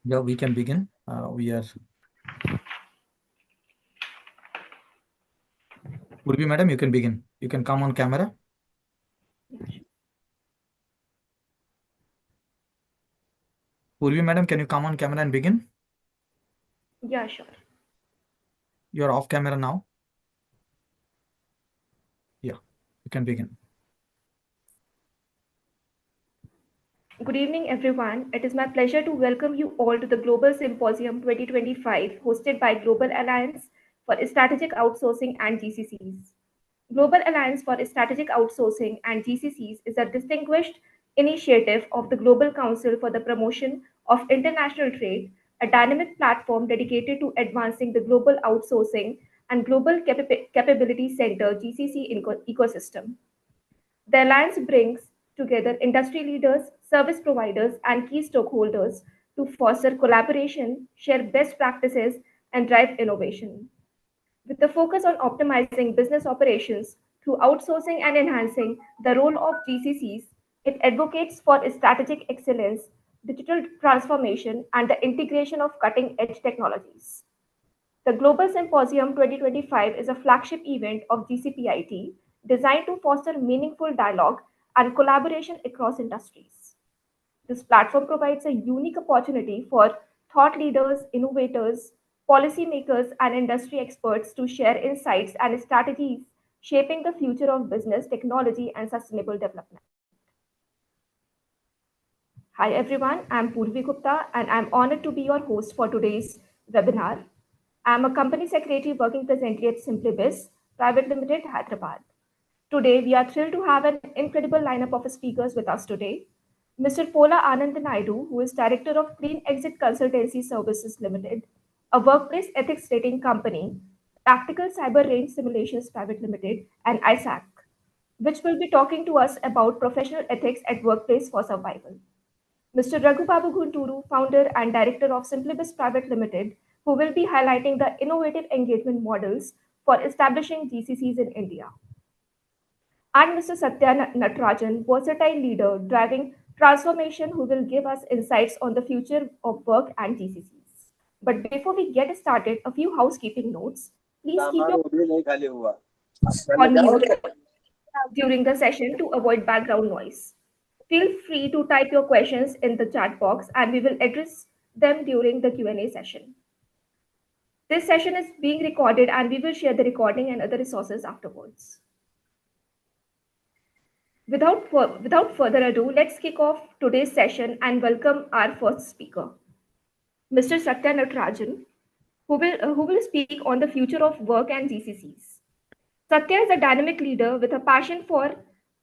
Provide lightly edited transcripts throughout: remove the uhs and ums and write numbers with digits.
Yeah, we can begin. Urvi, madam, you can begin. You can come on camera. Urvi, madam, can you come on camera and begin? Yeah, sure. You're off camera now. Yeah, you can begin. Good evening, everyone. It is my pleasure to welcome you all to the Global Symposium 2025, hosted by Global Alliance for Strategic Outsourcing and GCCs. Global Alliance for Strategic Outsourcing and GCCs is a distinguished initiative of the Global Council for the Promotion of International Trade, a dynamic platform dedicated to advancing the global outsourcing and global capability center GCC ecosystem. The alliance brings together industry leaders, service providers, and key stakeholders to foster collaboration, share best practices, and drive innovation. With the focus on optimizing business operations through outsourcing and enhancing the role of GCCs, it advocates for strategic excellence, digital transformation, and the integration of cutting edge technologies. The Global Symposium 2025 is a flagship event of GCPIT designed to foster meaningful dialogue and collaboration across industries. This platform provides a unique opportunity for thought leaders, innovators, policymakers, and industry experts to share insights and strategies shaping the future of business, technology, and sustainable development. Hi everyone, I'm Purvi Gupta and I'm honored to be your host for today's webinar. I'm a company secretary working presently at SimplyBiz Private Limited, Hyderabad. Today, we are thrilled to have an incredible lineup of speakers with us today. Mr. Pola Anand Naidu, who is Director of Clean Exit Consultancy Services Limited, a workplace ethics rating company, Tactical Cyber Range Simulations Private Limited, and ISAC, which will be talking to us about professional ethics at workplace for survival. Mr. Raghubabu Gunturu, founder and director of SimplyBiz Private Limited, who will be highlighting the innovative engagement models for establishing GCCs in India. And Mr. Satya Natarajan, versatile leader driving transformation, who will give us insights on the future of work and GCCs. But before we get started, a few housekeeping notes. Please keep your on mute during the session to avoid background noise. Feel free to type your questions in the chat box and we will address them during the Q&A session. This session is being recorded and we will share the recording and other resources afterwards. Without further ado, let's kick off today's session and welcome our first speaker, Mr. Satya Natarajan, who will speak on the future of work and GCCs. Satya is a dynamic leader with a passion for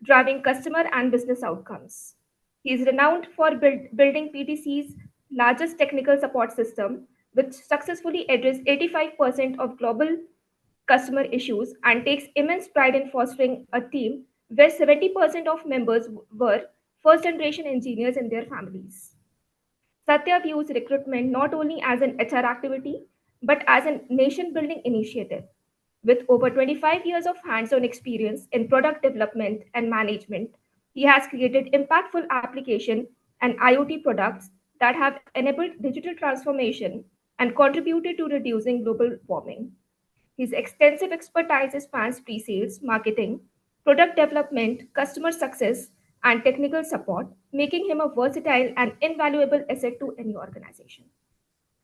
driving customer and business outcomes. He is renowned for building PTC's largest technical support system, which successfully addressed 85% of global customer issues and takes immense pride in fostering a team where 70% of members were first generation engineers and their families. Satya views recruitment not only as an HR activity, but as a nation building initiative. With over 25 years of hands on experience in product development and management, he has created impactful application and IoT products that have enabled digital transformation and contributed to reducing global warming. His extensive expertise spans pre-sales, marketing, product development, customer success, and technical support, making him a versatile and invaluable asset to any organization.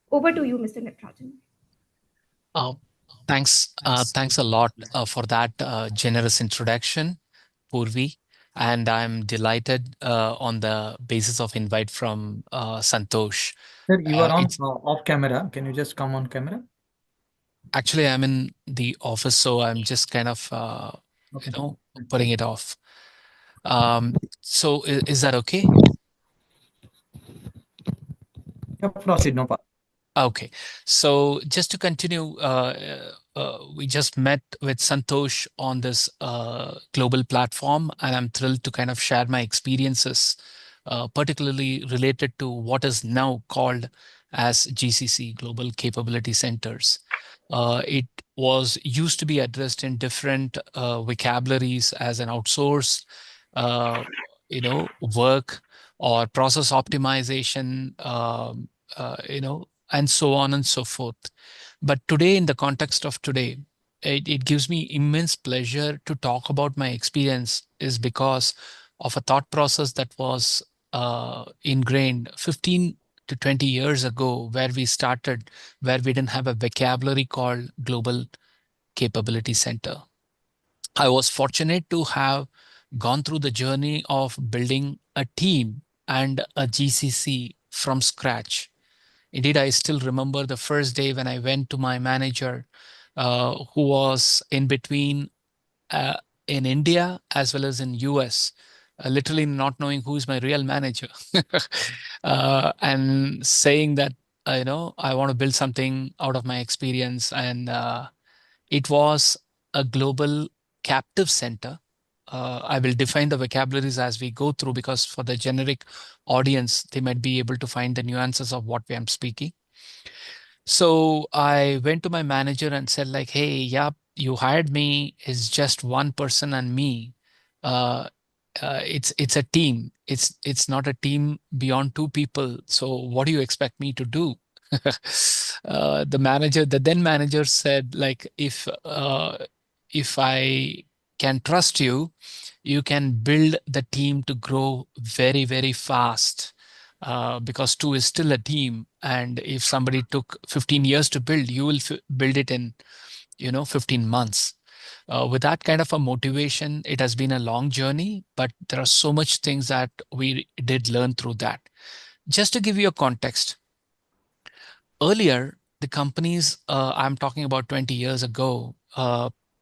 Over to you, Mr. Natarajan. Uh, thanks a lot for that generous introduction, Purvi. And I'm delighted on the basis of invite from Santosh. Sir, you are on off camera. Can you just come on camera? Actually, I'm in the office, so I'm just kind of, putting it off. So is that okay? Yeah, proceed, no problem. Okay, so just to continue, we just met with Santosh on this global platform, and I'm thrilled to kind of share my experiences, particularly related to what is now called as GCC, Global Capability Centers. It was used to be addressed in different vocabularies as an outsource, work or process optimization, and so on and so forth. But today, in the context of today, it gives me immense pleasure to talk about my experience, is because of a thought process that was ingrained 15 to 20 years ago, where we started, where we didn't have a vocabulary called Global Capability Center. I was fortunate to have gone through the journey of building a team and a GCC from scratch. Indeed, I still remember the first day when I went to my manager, who was in between uh, in India as well as in US, literally not knowing who is my real manager, and saying that I want to build something out of my experience, and it was a global captive center. I will define the vocabularies as we go through, because for the generic audience, they might be able to find the nuances of what I'm speaking. So I went to my manager and said, like, hey, yeah, you hired me. It's just one person and me. Uh, it's a team. It's not a team beyond two people. So what do you expect me to do? The then manager said, like, if I can trust you, you can build the team to grow very, very fast, because two is still a team. And if somebody took 15 years to build, you will build it in 15 months. With that kind of a motivation, it has been a long journey, but there are so much things that we did learn through that. Just to give you a context, earlier, the companies, I'm talking about 20 years ago,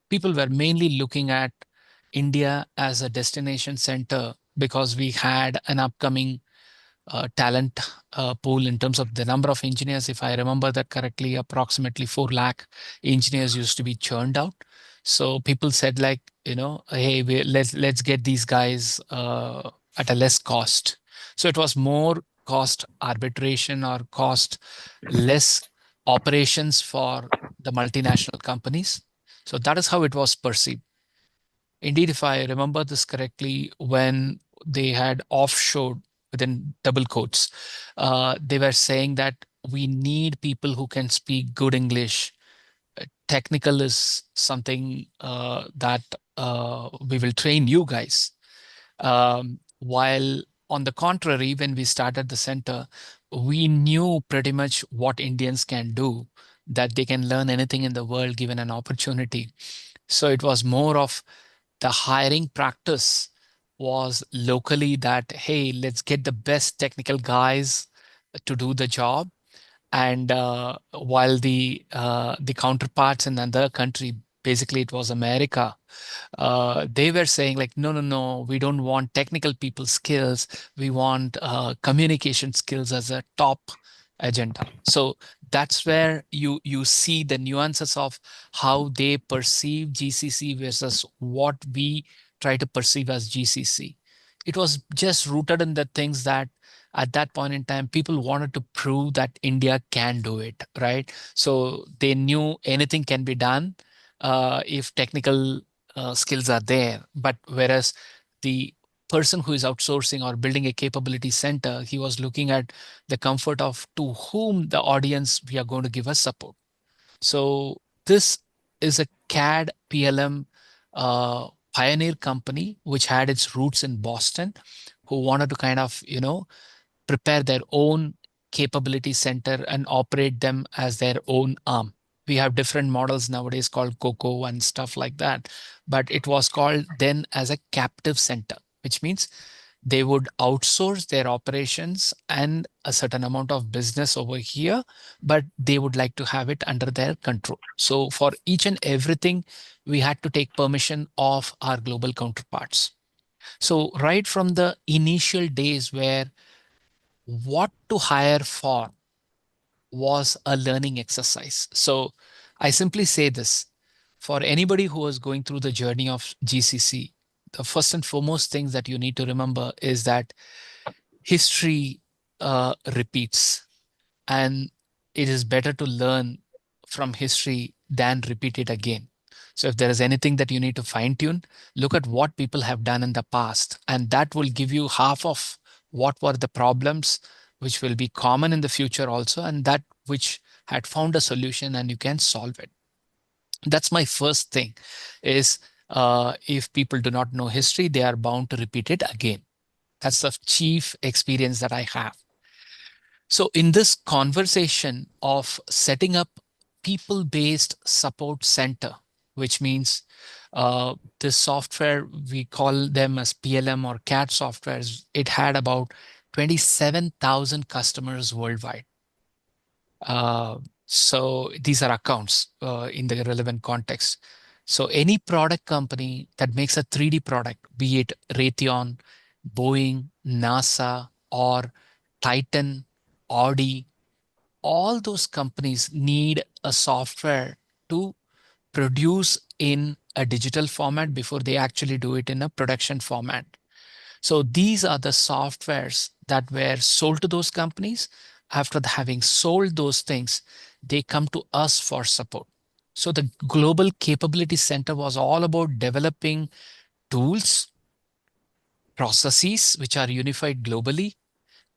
people were mainly looking at India as a destination center because we had an upcoming talent pool in terms of the number of engineers. If I remember that correctly, approximately 4 lakh engineers used to be churned out. So people said, like, hey, let's get these guys at a less cost. So it was more cost arbitration or cost less operations for the multinational companies. So that is how it was perceived. Indeed, if I remember this correctly, when they had offshored, within double quotes, they were saying that we need people who can speak good English. Technical is something that we will train you guys. While on the contrary, when we started the center, we knew pretty much what Indians can do, that they can learn anything in the world given an opportunity. So it was more of the hiring practice was locally, that, hey, let's get the best technical guys to do the job. And while the counterparts in another country, basically it was America, they were saying, like, no, no, no, we don't want technical people skills. We want communication skills as a top agenda. So that's where you see the nuances of how they perceive GCC versus what we try to perceive as GCC. It was just rooted in the things that at that point in time, people wanted to prove that India can do it, right? So they knew anything can be done if technical skills are there. But whereas the person who is outsourcing or building a capability center, he was looking at the comfort of to whom the audience we are going to give us support. So this is a CAD PLM pioneer company which had its roots in Boston, who wanted to kind of prepare their own capability center and operate them as their own arm. We have different models nowadays called COCO and stuff like that, but it was called then as a captive center, which means they would outsource their operations and a certain amount of business over here, but they would like to have it under their control. So for each and everything, we had to take permission of our global counterparts. So right from the initial days, where what to hire for was a learning exercise. So I simply say this for anybody who is going through the journey of GCC, the first and foremost things that you need to remember is that history repeats, and it is better to learn from history than repeat it again. So if there is anything that you need to fine tune, look at what people have done in the past, and that will give you half of what were the problems which will be common in the future also, and that which had found a solution and you can solve it. That's my first thing is if people do not know history, they are bound to repeat it again. That's the chief experience that I have. So in this conversation of setting up people-based support center, which means this software, we call them as PLM or CAD softwares, it had about 27,000 customers worldwide. So these are accounts in the relevant context. So any product company that makes a 3D product, be it Raytheon, Boeing, NASA, or Titan, Audi, all those companies need a software to produce in a digital format before they actually do it in a production format. So these are the softwares that were sold to those companies. After having sold those things, they come to us for support. So the Global Capability Center was all about developing tools, processes which are unified globally,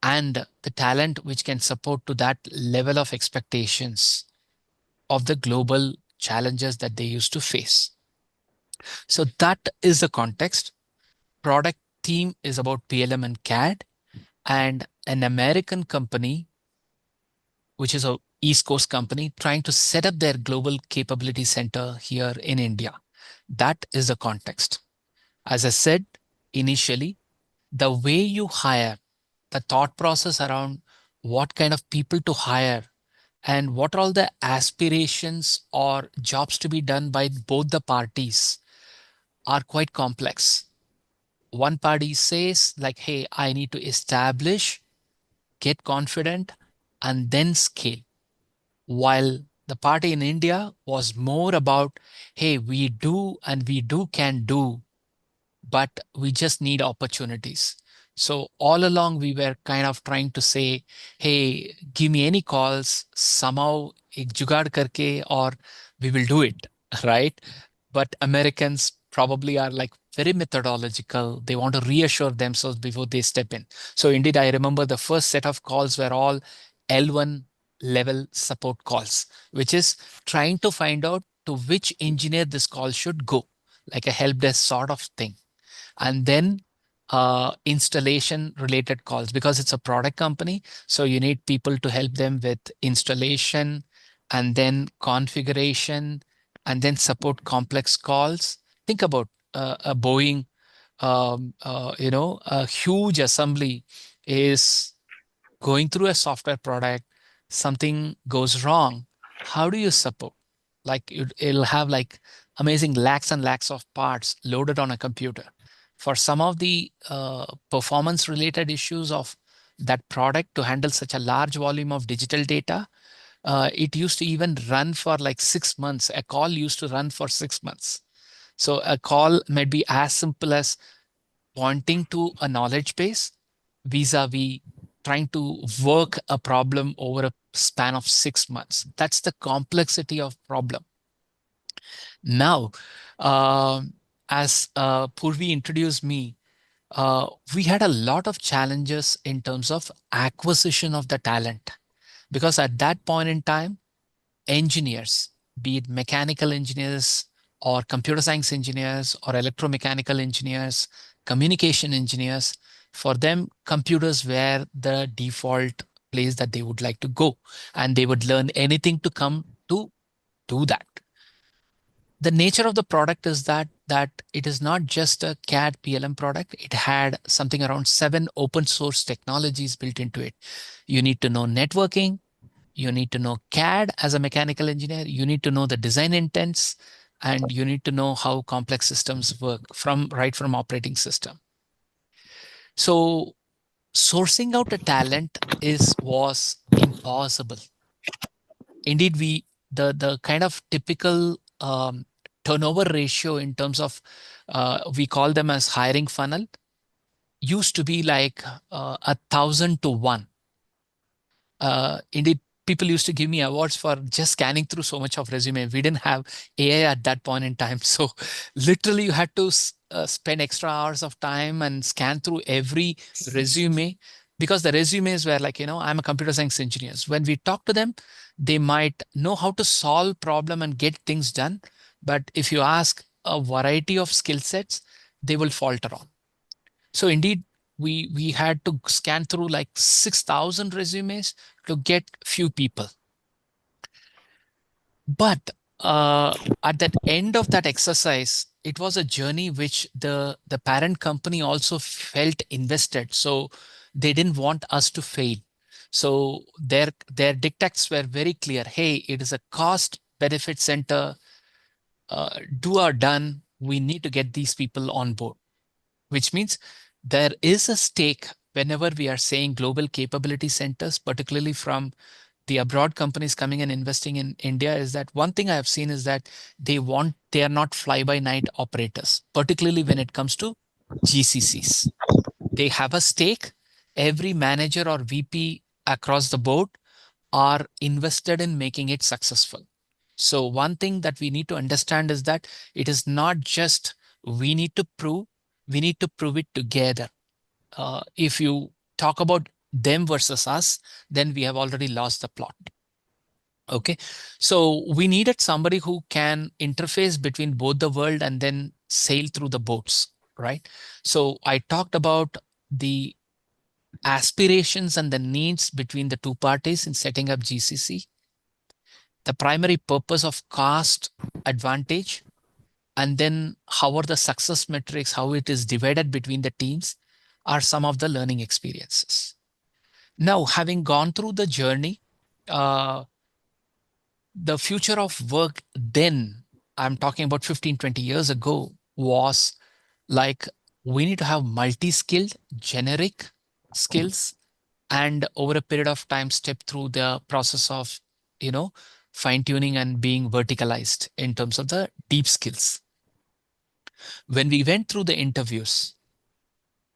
and the talent which can support to that level of expectations of the global challenges that they used to face. So that is the context. Product team is about PLM and CAD, and an American company, which is a East Coast company, trying to set up their global capability center here in India. That is the context. As I said initially, the way you hire, the thought process around what kind of people to hire and what are all the aspirations or jobs to be done by both the parties are quite complex. One party says like, hey, I need to establish, get confident, and then scale. While the party in India was more about, hey, we do and we do can do, but we just need opportunities. So all along we were kind of trying to say, hey, give me any calls, somehow ek jugaad karke, or we will do it, right? But Americans probably are like very methodological. They want to reassure themselves before they step in. So indeed, I remember the first set of calls were all L1 level support calls, which is trying to find out to which engineer this call should go, like a help desk sort of thing. And then installation related calls, because it's a product company. So you need people to help them with installation and then configuration and then support complex calls. Think about a Boeing, a huge assembly is going through a software product, something goes wrong. How do you support? Like it'll have like amazing lakhs and lakhs of parts loaded on a computer. For some of the performance related issues of that product to handle such a large volume of digital data, it used to even run for like 6 months. A call used to run for 6 months. So a call might be as simple as pointing to a knowledge base vis-a-vis trying to work a problem over a span of 6 months. That's the complexity of problem. Now, as Purvi introduced me, we had a lot of challenges in terms of acquisition of the talent, because at that point in time, engineers, be it mechanical engineers or computer science engineers or electromechanical engineers, communication engineers, for them, computers were the default place that they would like to go, and they would learn anything to come to do that. The nature of the product is that it is not just a CAD PLM product. It had something around 7 open source technologies built into it. You need to know networking. You need to know CAD as a mechanical engineer. You need to know the design intents, and you need to know how complex systems work right from operating system. So sourcing out a talent was impossible. Indeed, the kind of typical turnover ratio in terms of we call them as hiring funnel used to be like 1,000 to 1. Indeed, people used to give me awards for just scanning through so much of resume. We didn't have AI at that point in time. So literally you had to spend extra hours of time and scan through every resume because the resumes were like, I'm a computer science engineer. When we talk to them, they might know how to solve problem and get things done. But if you ask a variety of skill sets, they will falter on. So indeed, we had to scan through like 6,000 resumes to get few people. But at that end of that exercise, it was a journey which the parent company also felt invested. So they didn't want us to fail. So their dictates were very clear. Hey, it is a cost benefit center. Do or done. We need to get these people on board, which means there is a stake whenever we are saying global capability centers, particularly from the abroad companies coming and investing in India. Is that one thing I have seen is that they are not fly by night operators, particularly when it comes to GCCs. They have a stake. Every manager or VP across the board are invested in making it successful. So one thing that we need to understand is that it is not just we need to prove, we need to prove it together. If you talk about them versus us, then we have already lost the plot. Okay, so we needed somebody who can interface between both the world and then sail through the boats, right? So I talked about the aspirations and the needs between the two parties in setting up GCC, the primary purpose of cost advantage, and then how are the success metrics, how it is divided between the teams are some of the learning experiences. Now, having gone through the journey, the future of work then, I'm talking about 15, 20 years ago, was like we need to have multi-skilled, generic skills, and over a period of time, step through the process of, fine-tuning and being verticalized in terms of the deep skills. When we went through the interviews,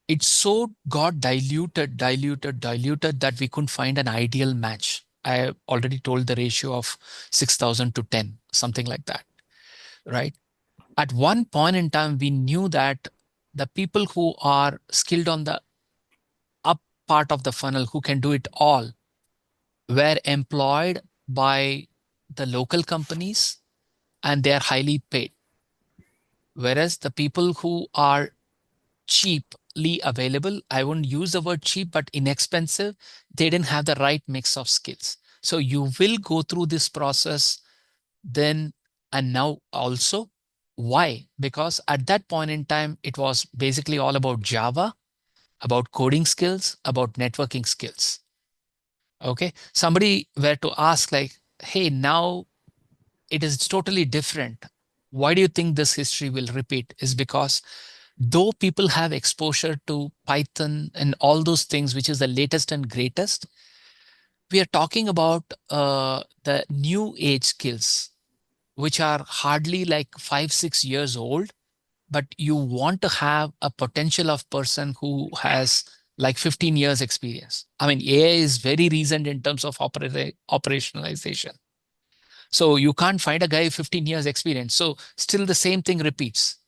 it so got diluted that we couldn't find an ideal match. I already told the ratio of 6,000 to 10, something like that, right? At one point in time, we knew that the people who are skilled on the up part of the funnel, who can do it all, were employed by the local companies and they are highly paid. Whereas the people who are cheaply available, I wouldn't use the word cheap, but inexpensive, they didn't have the right mix of skills. So you will go through this process then and now also. Why? Because at that point in time, it was basically all about Java, about coding skills, about networking skills. Okay. Somebody were to ask like, hey, now it is totally different. Why do you think this history will repeat? Is because though people have exposure to Python and all those things, which is the latest and greatest, we are talking about the new age skills, which are hardly like 5, 6 years old, but you want to have a potential of person who has like 15 years experience. I mean, AI is very recent in terms of operationalization. So you can't find a guy 15 years experience. So still the same thing repeats.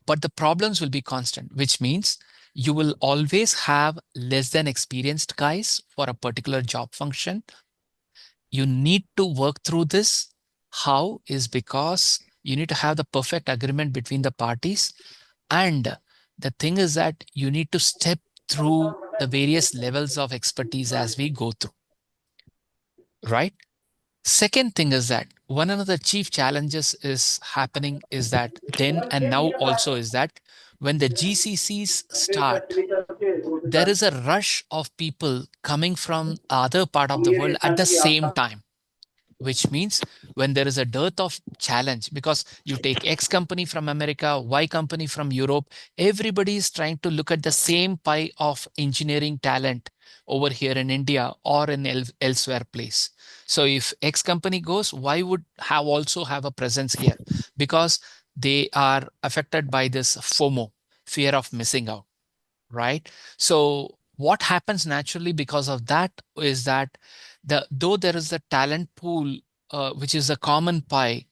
But the problems will be constant, which means you will always have less than experienced guys for a particular job function. You need to work through this. How is because you need to have the perfect agreement between the parties. And the thing is that you need to step through the various levels of expertise as we go through, right? Second thing is that one of the chief challenges is happening is that then and now also is that when the GCCs start, there is a rush of people coming from other part of the world at the same time, which means when there is a dearth of challenge, because you take X company from America, Y company from Europe, everybody is trying to look at the same pie of engineering talent over here in India or in elsewhere place. So if X company goes, Y would also have a presence here because they are affected by this FOMO, fear of missing out, right? So what happens naturally because of that is that though there is a talent pool, which is a common pie,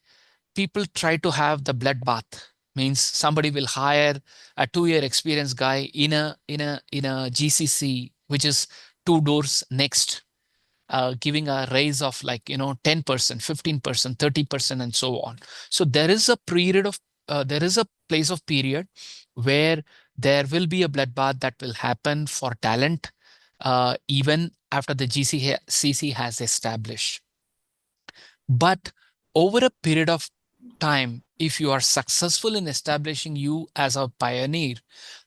people try to have the bloodbath. Means somebody will hire a 2-year experienced guy in a GCC which is two doors next, giving a raise of like 10%, 15%, 30%, and so on. So there is a there is a place of period where there will be a bloodbath that will happen for talent, even after the GCC has established. But over a period of time, if you are successful in establishing you as a pioneer,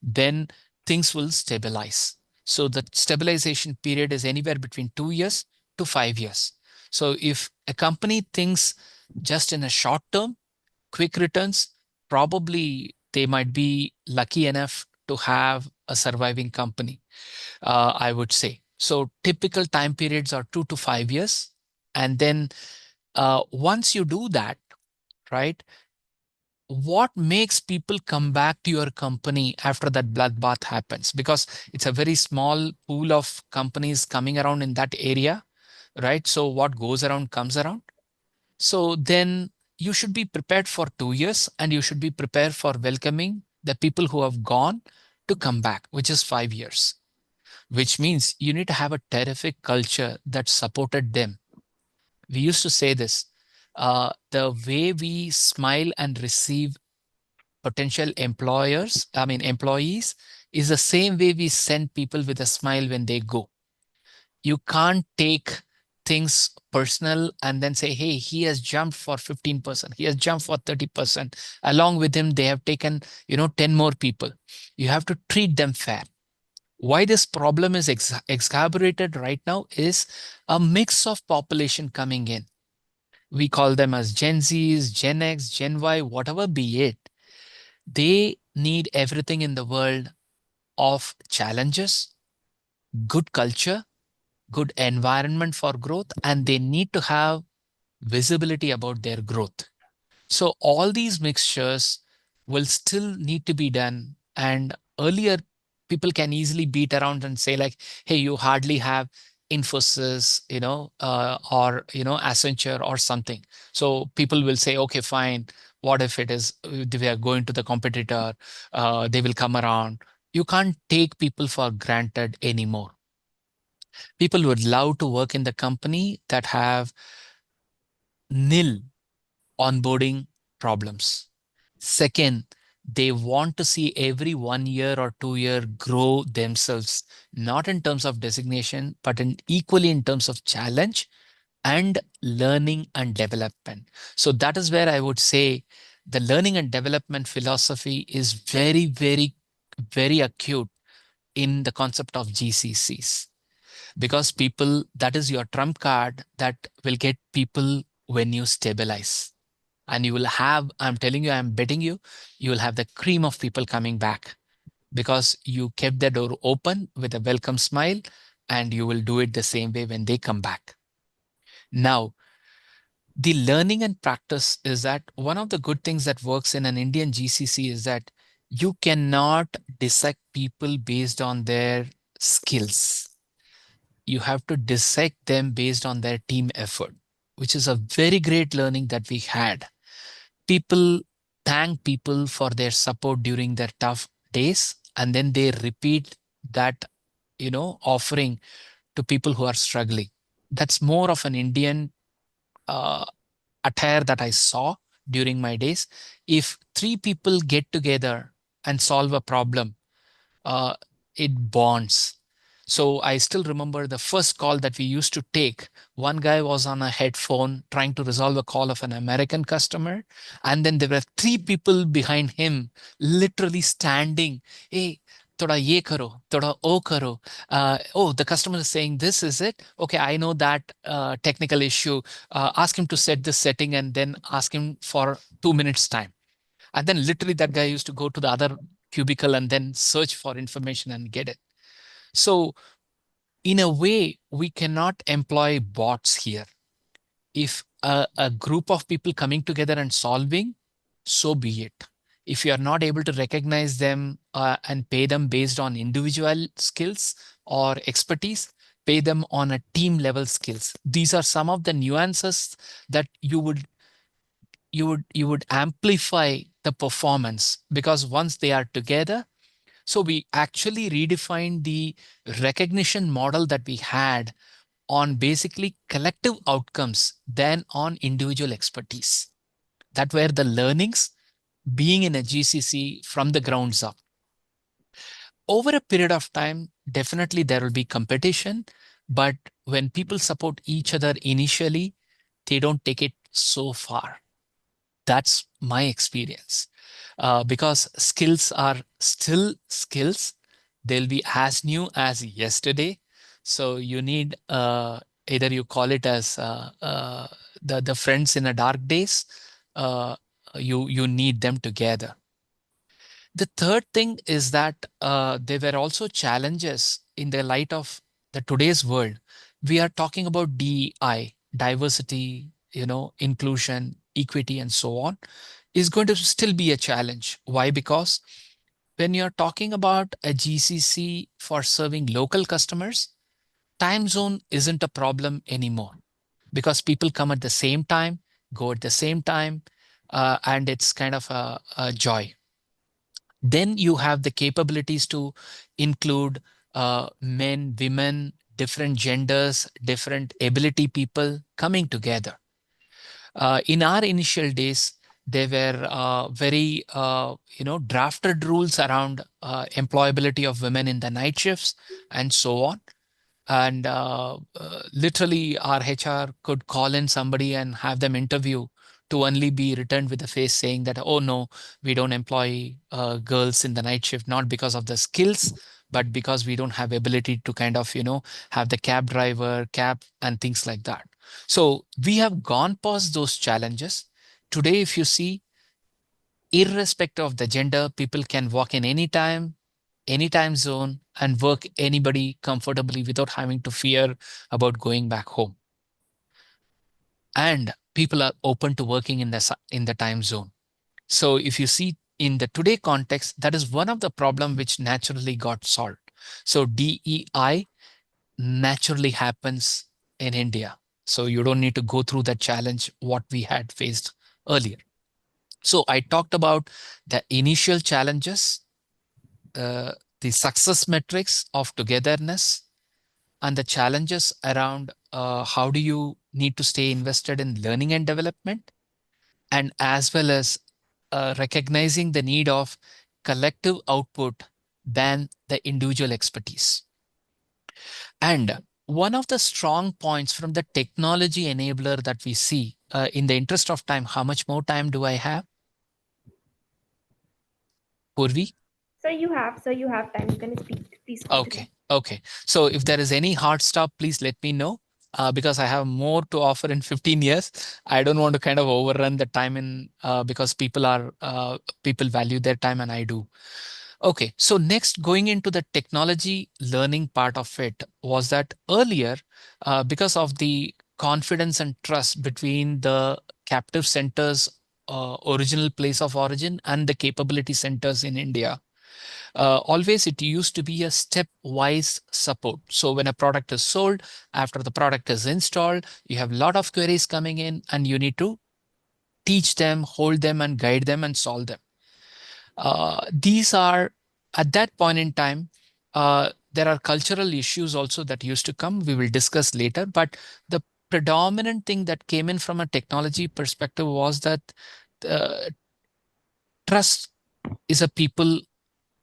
then things will stabilize. So the stabilization period is anywhere between 2 years to 5 years. So if a company thinks just in a short term, quick returns, probably they might be lucky enough to have a surviving company, I would say. So typical time periods are 2 to 5 years. And then once you do that, right, what makes people come back to your company after that bloodbath happens? Because it's a very small pool of companies coming around in that area, right? So what goes around comes around. So then you should be prepared for 2 years, and you should be prepared for welcoming the people who have gone to come back, which is 5 years, which means you need to have a terrific culture that supported them. We used to say this, the way we smile and receive potential employees, is the same way we send people with a smile when they go. You can't take things personal and then say, hey, he has jumped for 15%, he has jumped for 30%. Along with him, they have taken, 10 more people. You have to treat them fair. Why this problem is exacerbated right now is a mix of population coming in. We call them as Gen Zs, Gen X, Gen Y, whatever be it. They need everything in the world of challenges, good culture, good environment for growth, and they need to have visibility about their growth. So all these mixtures will still need to be done. And earlier, people can easily beat around and say like, hey, you hardly have Infosys, or, Accenture or something. So people will say, okay, fine. What if it is, they are going to the competitor, they will come around. You can't take people for granted anymore. People would love to work in the company that have nil onboarding problems. Second, they want to see every 1 year or 2 year grow themselves, not in terms of designation, but equally in terms of challenge and learning and development. So that is where I would say the learning and development philosophy is very, very, very acute in the concept of GCCs, because people, that is your trump card that will get people when you stabilize. And you will have, I'm telling you, I'm betting you, you will have the cream of people coming back because you kept the door open with a welcome smile, and you will do it the same way when they come back. Now, the learning and practice is that one of the good things that works in an Indian GCC is that you cannot dissect people based on their skills. You have to dissect them based on their team effort, which is a very great learning that we had. People thank people for their support during their tough days, and then they repeat that, offering to people who are struggling. That's more of an Indian uh, attire that I saw during my days. If three people get together and solve a problem, uh, it bonds. So I still remember the first call that we used to take. One guy was on a headphone trying to resolve a call of an American customer. And then there were three people behind him, literally standing. Hey, thoda ye karo, thoda o karo. Oh, the customer is saying this, is it? Okay, I know that technical issue. Ask him to set this setting and then ask him for 2 minutes time. And then literally that guy used to go to the other cubicle and then search for information and get it. So in a way, we cannot employ bots here. If a group of people coming together and solving, so be it. If you are not able to recognize them and pay them based on individual skills or expertise, pay them on a team level skills. These are some of the nuances that you would amplify the performance, because once they are together, So we actually redefined the recognition model that we had on basically collective outcomes than on individual expertise. That were the learnings being in a GCC from the grounds up. Over a period of time, definitely there will be competition, but when people support each other initially, they don't take it so far. That's my experience. Because skills are still skills, they'll be as new as yesterday. So you need either you call it as the friends in a dark days, uh, you need them together. The third thing is that there were also challenges in the light of the today's world. We are talking about DEI, diversity, inclusion, equity, and so on, is going to still be a challenge. Why? Because when you're talking about a GCC for serving local customers, time zone isn't a problem anymore because people come at the same time, go at the same time, and it's kind of a joy. Then you have the capabilities to include men, women, different genders, different ability people coming together. In our initial days, there were very drafted rules around employability of women in the night shifts and so on. And literally, our HR could call in somebody and have them interview to only be returned with a face saying that, oh no, we don't employ girls in the night shift, not because of the skills, but because we don't have ability to kind of, have the cab driver, cab and things like that. So we have gone past those challenges. Today, if you see, irrespective of the gender, people can walk in any time zone, and work anybody comfortably without having to fear about going back home. And people are open to working in the time zone. So if you see in the today context, that is one of the problem which naturally got solved. So DEI naturally happens in India. So you don't need to go through that challenge what we had faced earlier. So I talked about the initial challenges, the success metrics of togetherness, and the challenges around how do you need to stay invested in learning and development, and as well as recognizing the need of collective output than the individual expertise. And one of the strong points from the technology enabler that we see, in the interest of time, how much more time do I have, Purvi? Sir, you have time. You can speak. Please continue. Okay. So if there is any hard stop, please let me know, because I have more to offer in 15 years. I don't want to kind of overrun the time because people value their time and I do. Okay, so next, going into the technology learning part of it, was that earlier, because of the confidence and trust between the captive centers, original place of origin, and the capability centers in India, always it used to be a stepwise support. So when a product is sold, after the product is installed, you have a lot of queries coming in and you need to teach them, hold them, and guide them and solve them. These are, at that point in time, there are cultural issues also that used to come. We will discuss later. But the predominant thing that came in from a technology perspective was that trust is a people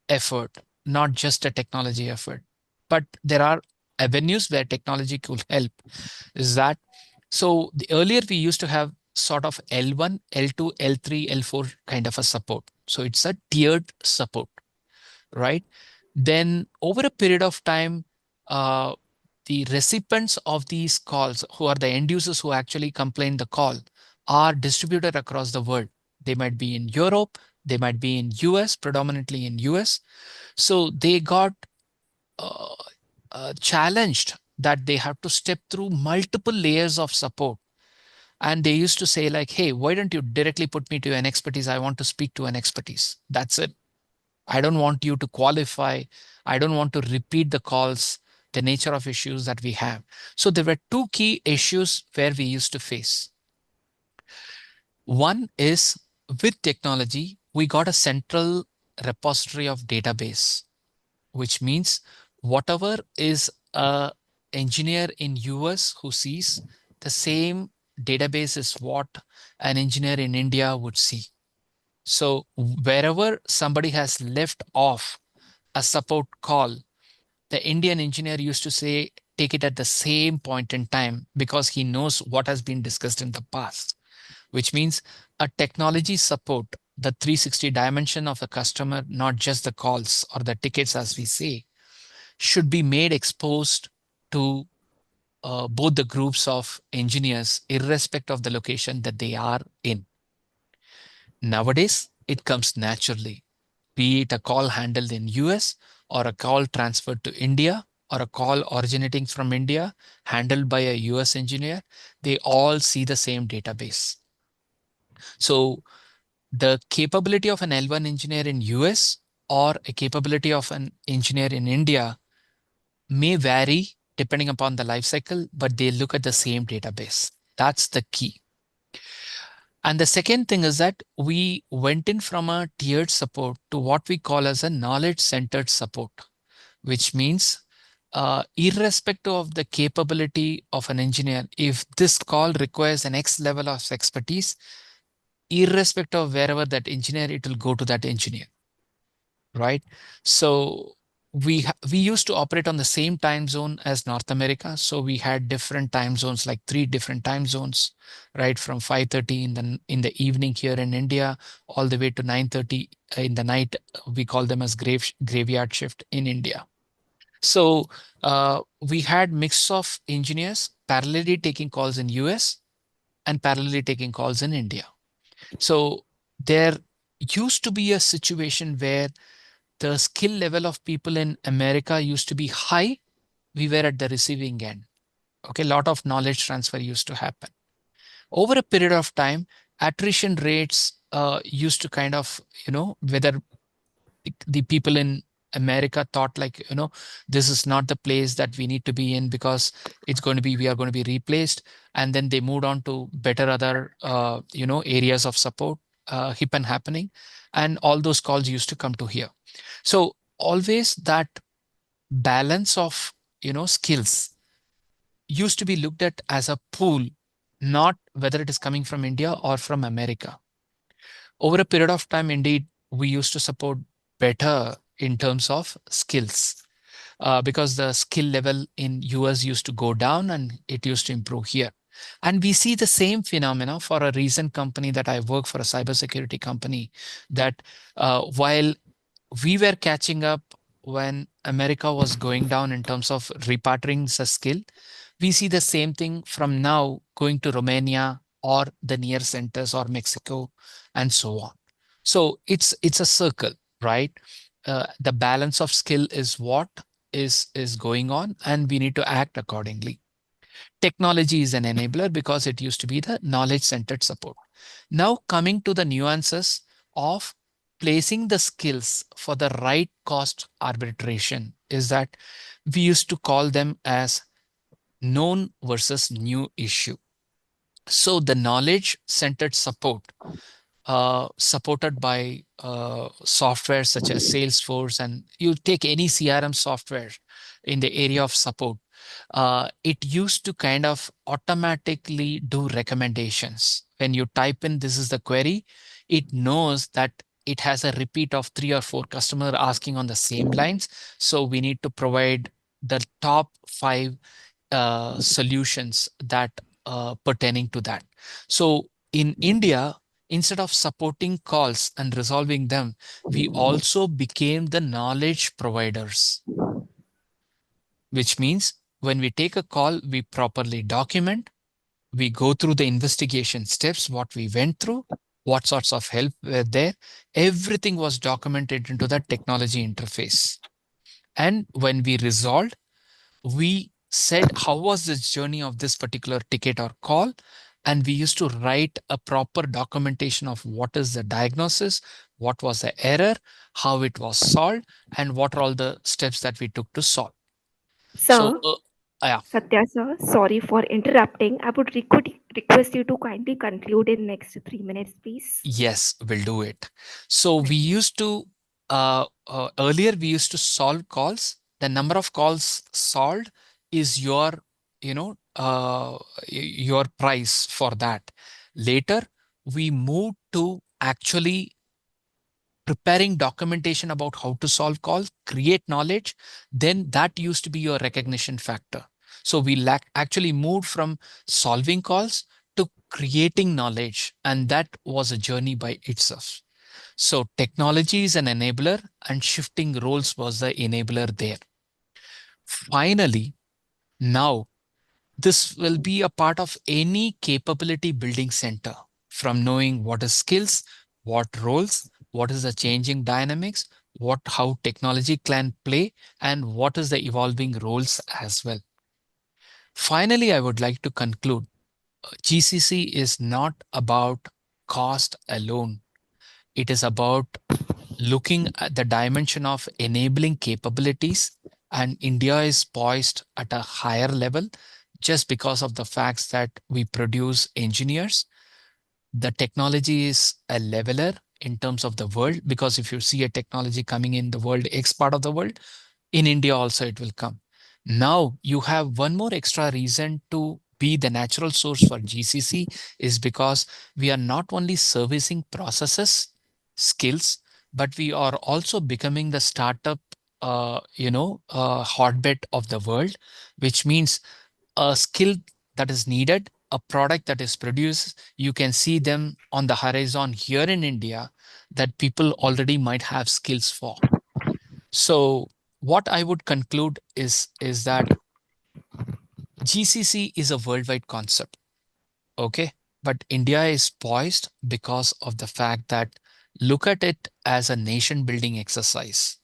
effort, not just a technology effort. But there are avenues where technology could help. Is that so? The earlier we used to have sort of L1, L2, L3, L4 kind of a support. So it's a tiered support, right? Then over a period of time, uh, the recipients of these calls, who are the end users who actually complain the call, are distributed across the world. They might be in Europe, they might be in US, predominantly in US. So they got uh, challenged that they have to step through multiple layers of support. And they used to say like, hey, why don't you directly put me to an expertise? I want to speak to an expertise. That's it. I don't want you to qualify. I don't want to repeat the calls, the nature of issues that we have. So there were two key issues where we used to face. One is, with technology, we got a central repository of database. which means whatever is a engineer in US who sees, the same database is what an engineer in India would see. So wherever somebody has left off a support call, the Indian engineer used to say, take it at the same point in time because he knows what has been discussed in the past, which means a technology support, the 360 dimension of the customer, not just the calls or the tickets, as we say, should be made exposed to both the groups of engineers, irrespective of the location that they are in. Nowadays, it comes naturally, be it a call handled in US or a call transferred to India or a call originating from India handled by a US engineer, they all see the same database. So the capability of an L1 engineer in US or a capability of an engineer in India may vary depending upon the life cycle, but they look at the same database. That's the key. And the second thing is that we went in from a tiered support to what we call as a knowledge-centered support, which means irrespective of the capability of an engineer, if this call requires an X level of expertise, irrespective of wherever that engineer, it will go to that engineer, right? So we used to operate on the same time zone as North America. So we had different time zones, like 3 different time zones, right? From 5:30 in the evening here in India, all the way to 9:30 in the night. We call them as graveyard shift in India. So we had mix of engineers parallelly taking calls in US and parallelly taking calls in India. So there used to be a situation where the skill level of people in America used to be high. We were at the receiving end. Okay, a lot of knowledge transfer used to happen. Over a period of time, attrition rates used to kind of, whether the people in America thought like, this is not the place that we need to be in because we are going to be replaced. And then they moved on to better other, areas of support, hip and happening. And all those calls used to come to here. So always that balance of, skills used to be looked at as a pool, not whether it is coming from India or from America. Over a period of time, indeed, we used to support better in terms of skills because the skill level in US used to go down and it used to improve here. And we see the same phenomena for a recent company that I work for, a cybersecurity company, that while we were catching up when America was going down in terms of repatriating the skill, we see the same thing from now going to Romania or the near centers or Mexico and so on. So it's a circle, right? The balance of skill is what is going on, and we need to act accordingly. Technology is an enabler because it used to be the knowledge-centered support. Now coming to the nuances of placing the skills for the right cost arbitration is that we used to call them as known versus new issue. So the knowledge-centered support supported by software such as Salesforce, and you take any CRM software in the area of support, it used to kind of automatically do recommendations. When you type in, this is the query, it knows that it has a repeat of 3 or 4 customers asking on the same lines. So we need to provide the top 5 solutions that pertaining to that. So in India, instead of supporting calls and resolving them, we also became the knowledge providers, which means when we take a call, we properly document, we go through the investigation steps, what we went through, what sorts of help were there. Everything was documented into that technology interface. And when we resolved, we said, how was the journey of this particular ticket or call? And we used to write a proper documentation of what is the diagnosis, what was the error, how it was solved, and what are all the steps that we took to solve. So, Sir, yeah, Satya sir, sorry for interrupting. I would request you to kindly conclude in next 3 minutes, please. yes, we'll do it. So we used to earlier we used to solve calls. The number of calls solved is your price for that. Later, we moved to actually preparing documentation about how to solve calls, create knowledge, then that used to be your recognition factor. So we actually moved from solving calls to creating knowledge, and that was a journey by itself. So technology is an enabler, and shifting roles was the enabler there. Finally, now this will be a part of any capability building center, from knowing what is skills, what roles, what is the changing dynamics, how technology can play, and what is the evolving roles as well. Finally, I would like to conclude GCC is not about cost alone. It is about looking at the dimension of enabling capabilities, and India is poised at a higher level just because of the facts that we produce engineers. The technology is a leveler in terms of the world, because if you see a technology coming in the world, X part of the world, in India also it will come. Now you have one more extra reason to be the natural source for GCC, is because we are not only servicing processes, skills, but we are also becoming the startup, hotbed of the world, which means a skill that is needed, a product that is produced, you can see them on the horizon here in India that people already might have skills for. So what I would conclude is that GCC is a worldwide concept, okay? But India is poised because of the fact that look at it as a nation building exercise.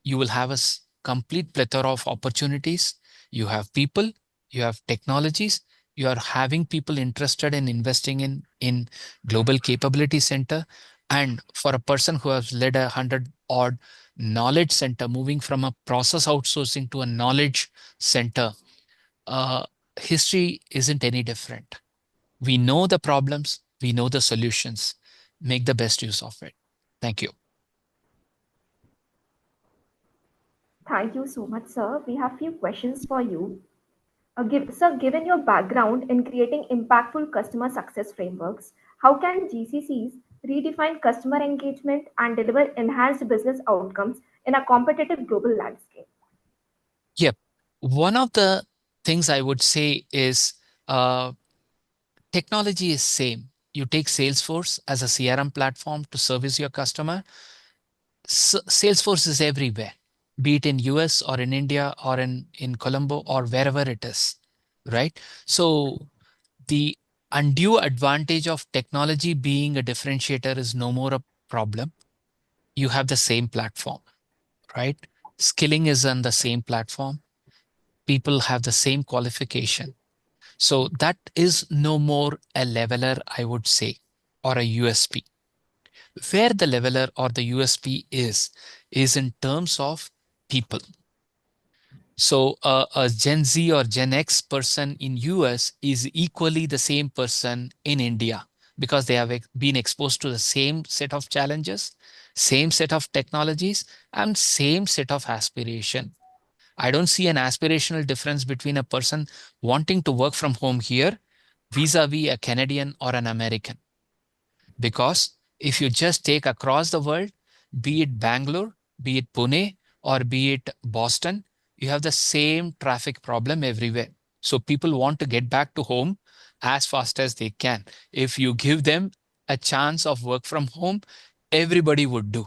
You will have a complete plethora of opportunities. You have people, you have technologies, you are having people interested in investing in global capability center. And for a person who has led 100 odd knowledge center, moving from a process outsourcing to a knowledge center, uh, history isn't any different. We know the problems, we know the solutions. Make the best use of it. Thank you. Thank you so much, sir. We have few questions for you. Sir, given your background in creating impactful customer success frameworks, how can GCCs redefine customer engagement and deliver enhanced business outcomes in a competitive global landscape? Yep. One of the things I would say is uh, technology is same. You take Salesforce as a CRM platform to service your customer. Salesforce is everywhere, be it in US or in India or in Colombo or wherever it is, right? So the undue advantage of technology being a differentiator is no more a problem. You have the same platform, right? Skilling is on the same platform. People have the same qualification. So that is no more a leveler, I would say, or a USP. Where the leveler or the USP is in terms of people. So a Gen Z or Gen X person in US is equally the same person in India, because they have been exposed to the same set of challenges, same set of technologies, and same set of aspiration. I don't see an aspirational difference between a person wanting to work from home here vis-a-vis a Canadian or an American. Because if you just take across the world, be it Bangalore, be it Pune, or be it Boston, you have the same traffic problem everywhere. So people want to get back to home as fast as they can. If you give them a chance of work from home, everybody would do.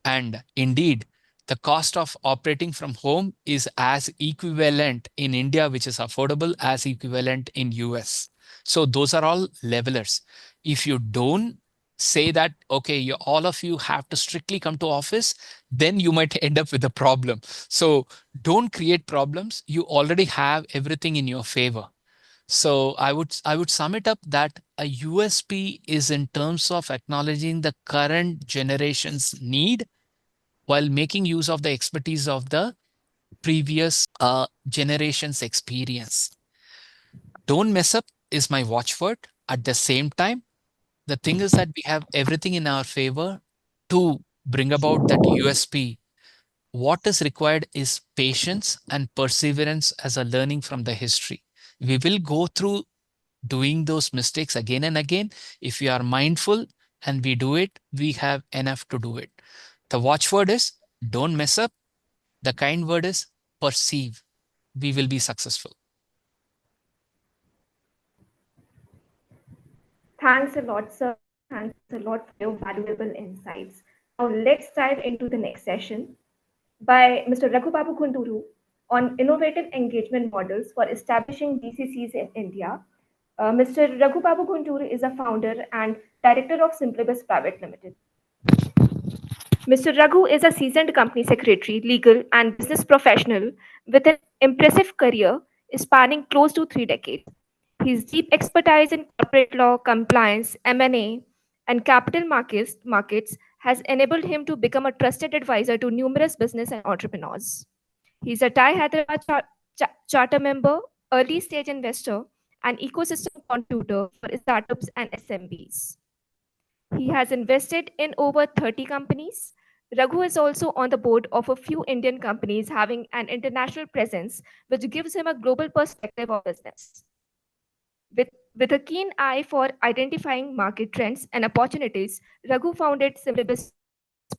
And indeed, the cost of operating from home is as equivalent in India, which is affordable, as equivalent in US. So those are all levelers. If you don't say that, okay, all of you have to strictly come to office, then you might end up with a problem. So don't create problems. You already have everything in your favor. So I would sum it up that a USP is in terms of acknowledging the current generation's need while making use of the expertise of the previous generation's experience. Don't mess up is my watchword. At the same time, the thing is that we have everything in our favor to bring about that USP, what is required is patience and perseverance as a learning from the history. We will go through doing those mistakes again and again. If we are mindful and we do it, we have enough to do it. The watchword is don't mess up. The kind word is perceive. We will be successful. Thanks a lot, sir. Thanks a lot for your valuable insights. Now, let's dive into the next session by Mr. Raghubabu Kunduru on innovative engagement models for establishing DCCs in India. Mr. Raghubabu Kunduru is a founder and director of Simplibus Private Limited. Mr. Raghu is a seasoned company secretary, legal, and business professional with an impressive career spanning close to 3 decades. His deep expertise in corporate law, compliance, M&A, and capital markets has enabled him to become a trusted advisor to numerous business and entrepreneurs. He's a Thai Hyderabad charter member, early stage investor, and ecosystem contributor for startups and SMBs. He has invested in over 30 companies. Raghu is also on the board of a few Indian companies having an international presence, which gives him a global perspective of business. With a keen eye for identifying market trends and opportunities, Raghu founded Simplibus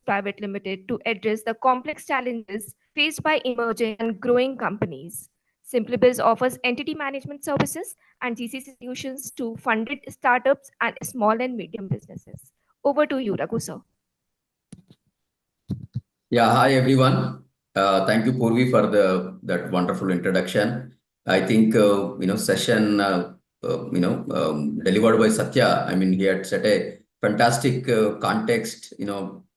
Private Limited to address the complex challenges faced by emerging and growing companies. Simplibus offers entity management services and GCC solutions to funded startups and small and medium businesses. Over to you, Raghu sir. Yeah, hi everyone. Thank you, Purvi, for that wonderful introduction. I think session delivered by Satya. I mean, he had set a fantastic context.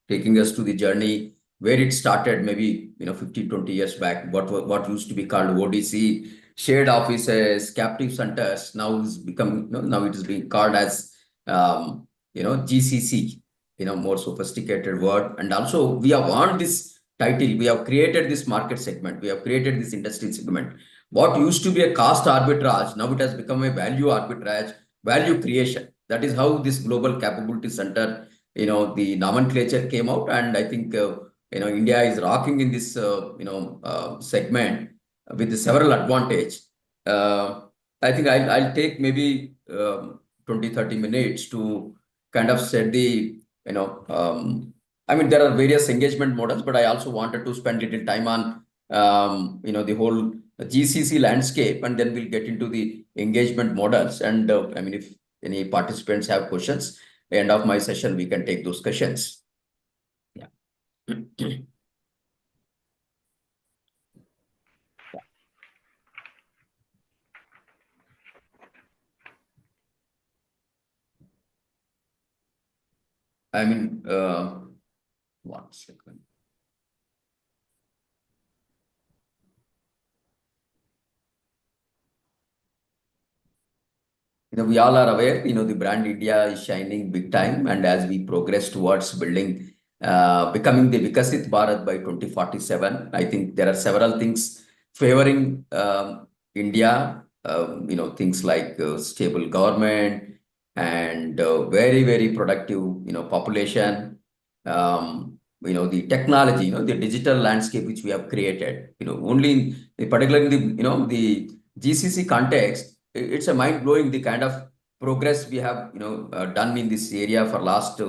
Taking us to the journey where it started, maybe 15, 20 years back. What used to be called ODC, shared offices, captive centers. Now is become now it is being called as GCC. More sophisticated word. And also we have earned this title. We have created this market segment. We have created this industry segment. What used to be a cost arbitrage, now it has become a value arbitrage, value creation. That is how this global capability center, the nomenclature came out. And I think, India is rocking in this, segment with several advantage. I think I'll take maybe 20, 30 minutes to kind of set the I mean, there are various engagement models, but I also wanted to spend little time on, the whole GCC landscape, and then we'll get into the engagement models. And I mean, if any participants have questions, end of my session, we can take those questions. Yeah. I mean, 1 second. We all are aware, the brand India is shining big time. And as we progress towards building, becoming the Vikasit Bharat by 2047, I think there are several things favoring India, things like stable government and very, very productive, population, the technology, the digital landscape which we have created, only particularly in the GCC context, it's a mind-blowing the kind of progress we have done in this area for last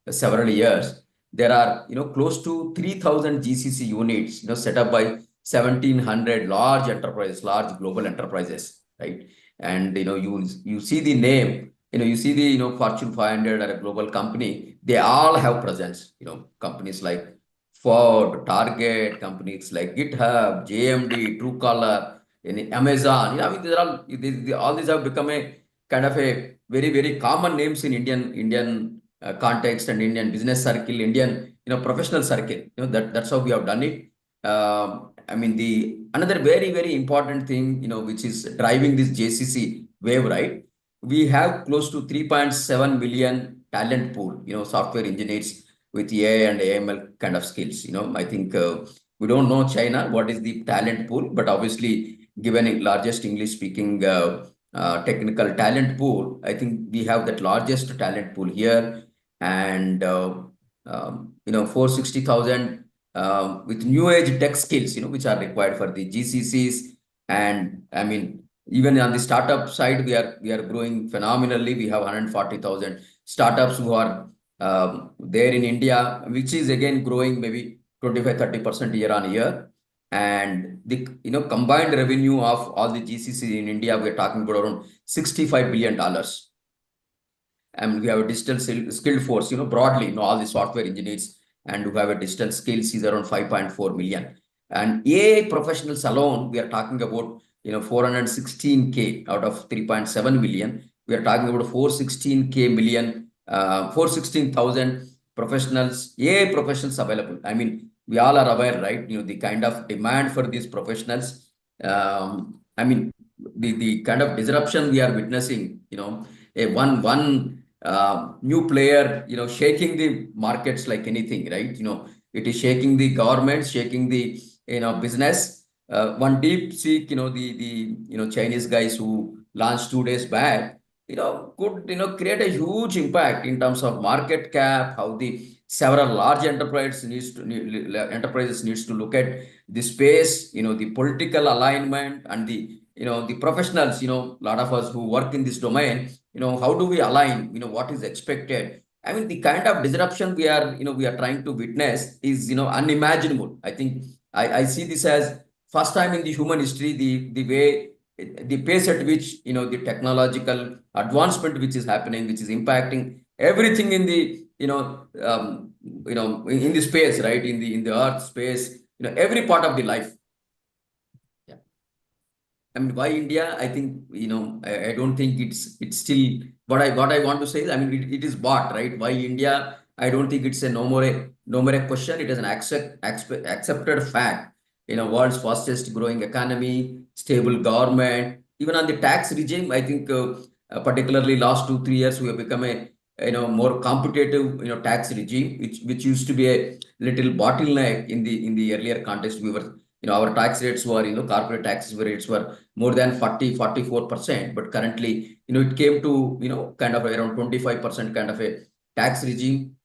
several years. There are close to 3,000 GCC units set up by 1,700 large enterprises, large global enterprises, right? And you see the name, you see the Fortune 500 or a global company, they all have presence. Companies like Ford, Target, companies like GitHub, JMD, Truecaller, in Amazon. I mean, all these have become a kind of a very, very common names in Indian context and Indian business circle, Indian professional circle. That's how we have done it. I mean, the another very, very important thing which is driving this JCC wave, right? We have close to 3.7 million talent pool, software engineers with AI and AML kind of skills. I think we don't know China, what is the talent pool, but obviously given a largest English speaking technical talent pool, I think we have that largest talent pool here. And 460,000 with new age tech skills, which are required for the GCCs. And I mean, even on the startup side, we are growing phenomenally. We have 140,000 startups who are there in India, which is again growing maybe 25-30% year on year. And the combined revenue of all the GCCs in India, we're talking about around $65 billion. And we have a digital skilled force, broadly, all the software engineers and who have a digital skills is around 5.4 million. And AI professionals alone, we are talking about, 416K out of 3.7 million. We are talking about 416,000 professionals, AI professionals available. I mean, we all are aware, right? The kind of demand for these professionals. I mean, the kind of disruption we are witnessing, a one new player, shaking the markets like anything, right? It is shaking the government, shaking the, business. One deep seek, the Chinese guys who launched 2 days back, could, create a huge impact in terms of market cap, how the several large enterprises needs to look at the space, the political alignment and the, the professionals, a lot of us who work in this domain, how do we align, what is expected? I mean, the kind of disruption we are trying to witness is, unimaginable. I think I see this as first time in the human history, the way, the pace at which, the technological advancement which is happening, which is impacting everything in the, in the space, right? In the earth space, every part of the life. Yeah. I mean, why India? I think, I don't think it's still what I want to say is, I mean, it is bought, right? Why India? I don't think it's a no more a question. It is an accepted fact. World's fastest growing economy, stable government, even on the tax regime. I think particularly last 2-3 years we have become a more competitive tax regime, which used to be a little bottleneck in the earlier context. We were our tax rates were corporate tax rates were more than 44%, but currently it came to kind of around 25% kind of a tax regime.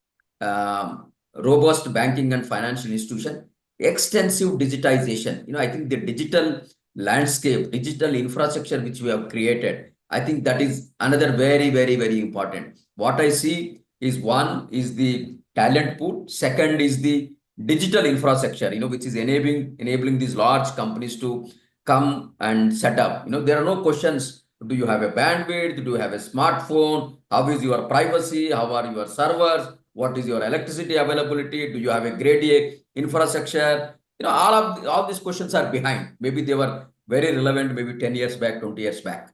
Robust banking and financial institution, extensive digitization. I think the digital landscape, digital infrastructure which we have created, I think that is another very, very, very important. What I see is one is the talent pool. Second is the digital infrastructure, which is enabling these large companies to come and set up. There are no questions. Do you have a bandwidth? Do you have a smartphone? How is your privacy? How are your servers? What is your electricity availability? Do you have a grade A infrastructure? All these questions are behind. Maybe they were very relevant maybe 10 years back, 20 years back.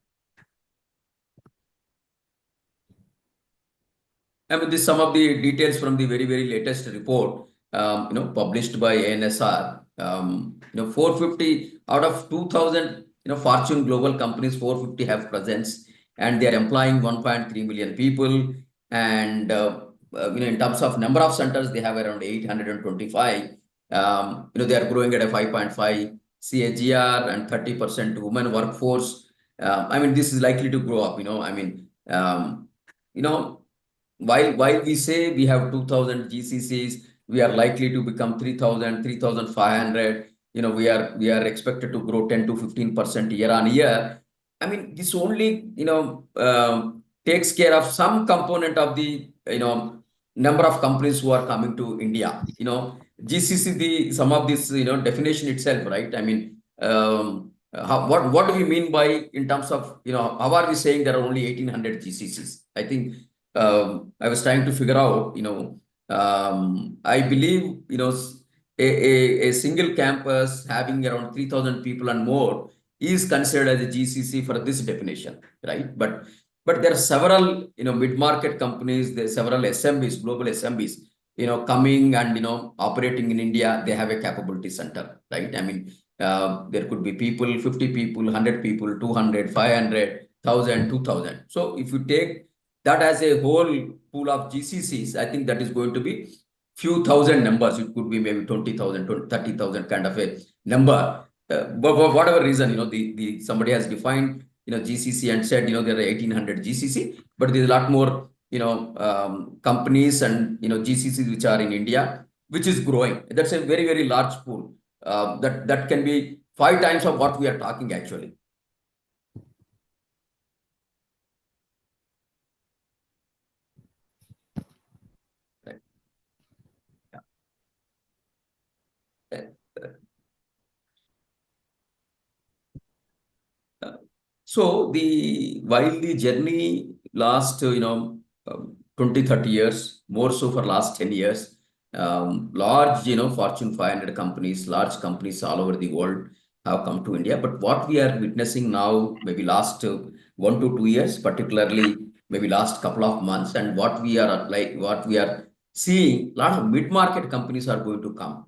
I mean, this some of the details from the very, very latest report, published by ANSR. 450 out of 2,000, Fortune global companies, 450 have presence, and they are employing 1.3 million people. And in terms of number of centers, they have around 825. They are growing at a 5.5 CAGR and 30% women workforce. I mean, this is likely to grow up. I mean, while we say we have 2,000 GCCs, we are likely to become 3,000, 3,500. We are expected to grow 10 to 15% year on year. I mean, this only takes care of some component of the number of companies who are coming to India. GCC, some of this definition itself, right? I mean, what do we mean by in terms of how are we saying there are only 1,800 GCCs? I think I was trying to figure out. I believe a single campus having around 3,000 people and more is considered as a GCC for this definition, right? But there are several mid-market companies, there are several SMBs, global SMBs, coming and operating in India. They have a capability center, right? I mean, there could be people, 50 people, 100 people, 200, 500, 1,000, 2,000. So if you take that as a whole pool of GCCs, I think that is going to be few thousand numbers. It could be maybe 20,000, 30,000 kind of a number. But for whatever reason, somebody has defined GCC and said there are 1,800 GCC, but there's a lot more companies and GCCs which are in India, which is growing. That's a very, very large pool. That can be 5 times of what we are talking actually. Right. Yeah. So while the journey last 20-30 years, more so for last 10 years, large Fortune 500 companies, large companies all over the world have come to India. But what we are witnessing now, maybe last 1 to 2 years, particularly maybe last couple of months, and what we are seeing, a lot of mid-market companies are going to come.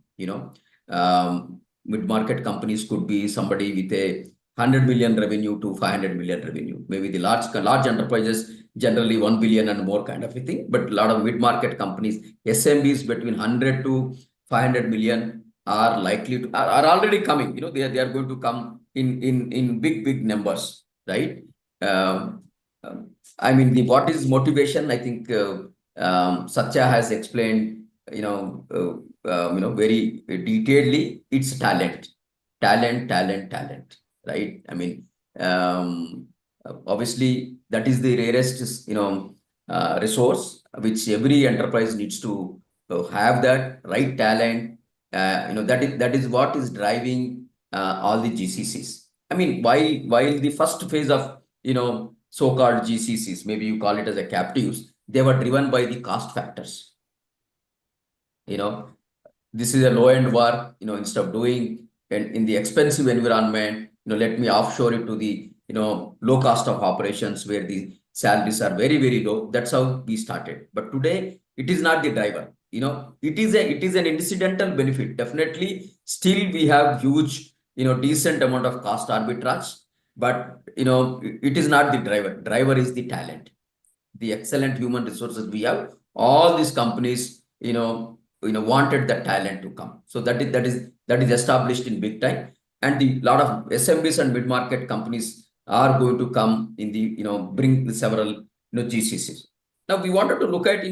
Mid-market companies could be somebody with a 100 million revenue to 500 million revenue. Maybe the large enterprises generally 1 billion and more kind of a thing. But a lot of mid-market companies, SMBs between 100 to 500 million are likely to are already coming. They are going to come in big numbers, right? I mean, what is motivation? I think Satya has explained, very detailedly. It's talent, right? I mean, obviously that is the rarest, resource which every enterprise needs to have, that right talent. That is what is driving all the GCCs. I mean, while the first phase of so-called GCCs, maybe you call it as a captives, they were driven by the cost factors. This is a low-end work, instead of doing in the expensive environment, let me offshore it to the, low cost of operations where the salaries are very, very low. That's how we started. But today, it is not the driver. It is an incidental benefit. Definitely, still we have huge, decent amount of cost arbitrage, but, it is not the driver. Driver is the talent, the excellent human resources we have. All these companies, wanted the talent to come. So that is established in big time. And the lot of SMBs and mid-market companies are going to come in the, bring several, GCCs. Now we wanted to look at,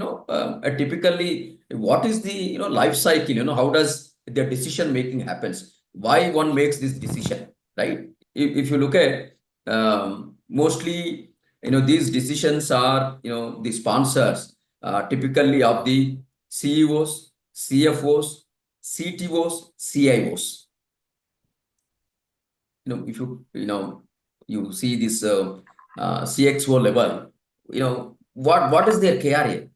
typically what is the, life cycle, how does the decision making happens? Why one makes this decision, right? If you look at mostly, these decisions are, the sponsors typically of the CEOs, CFOs, CTOs, CIOs. If you see this CXO level, what is their KRA?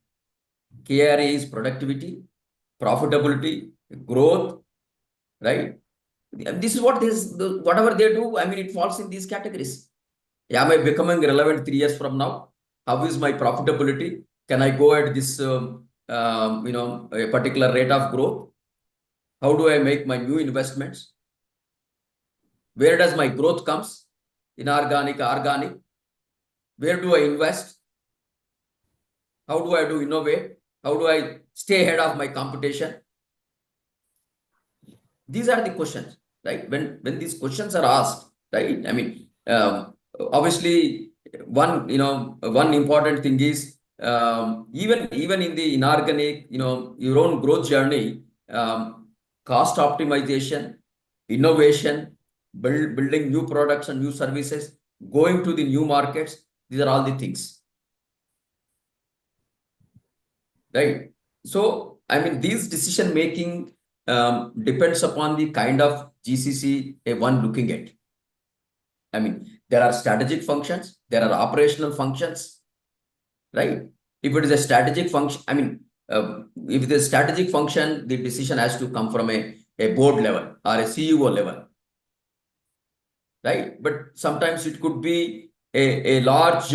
KRA is productivity, profitability, growth, right? This is what whatever they do. I mean, it falls in these categories. Am I becoming relevant 3 years from now? How is my profitability? Can I go at this, a particular rate of growth? How do I make my new investments? Where does my growth comes? Inorganic, organic? Where do I invest? How do I do innovate? How do I stay ahead of my competition? These are the questions, right? When these questions are asked, right? I mean, obviously, one important thing is even in the inorganic, your own growth journey, cost optimization, innovation, building new products and new services, going to the new markets. These are all the things, right? So, I mean, these decision making depends upon the kind of GCC one looking at. I mean, there are strategic functions, there are operational functions, right? If it is a strategic function, I mean, if it is a strategic function, the decision has to come from a board level or a CEO level, right? But sometimes it could be a large,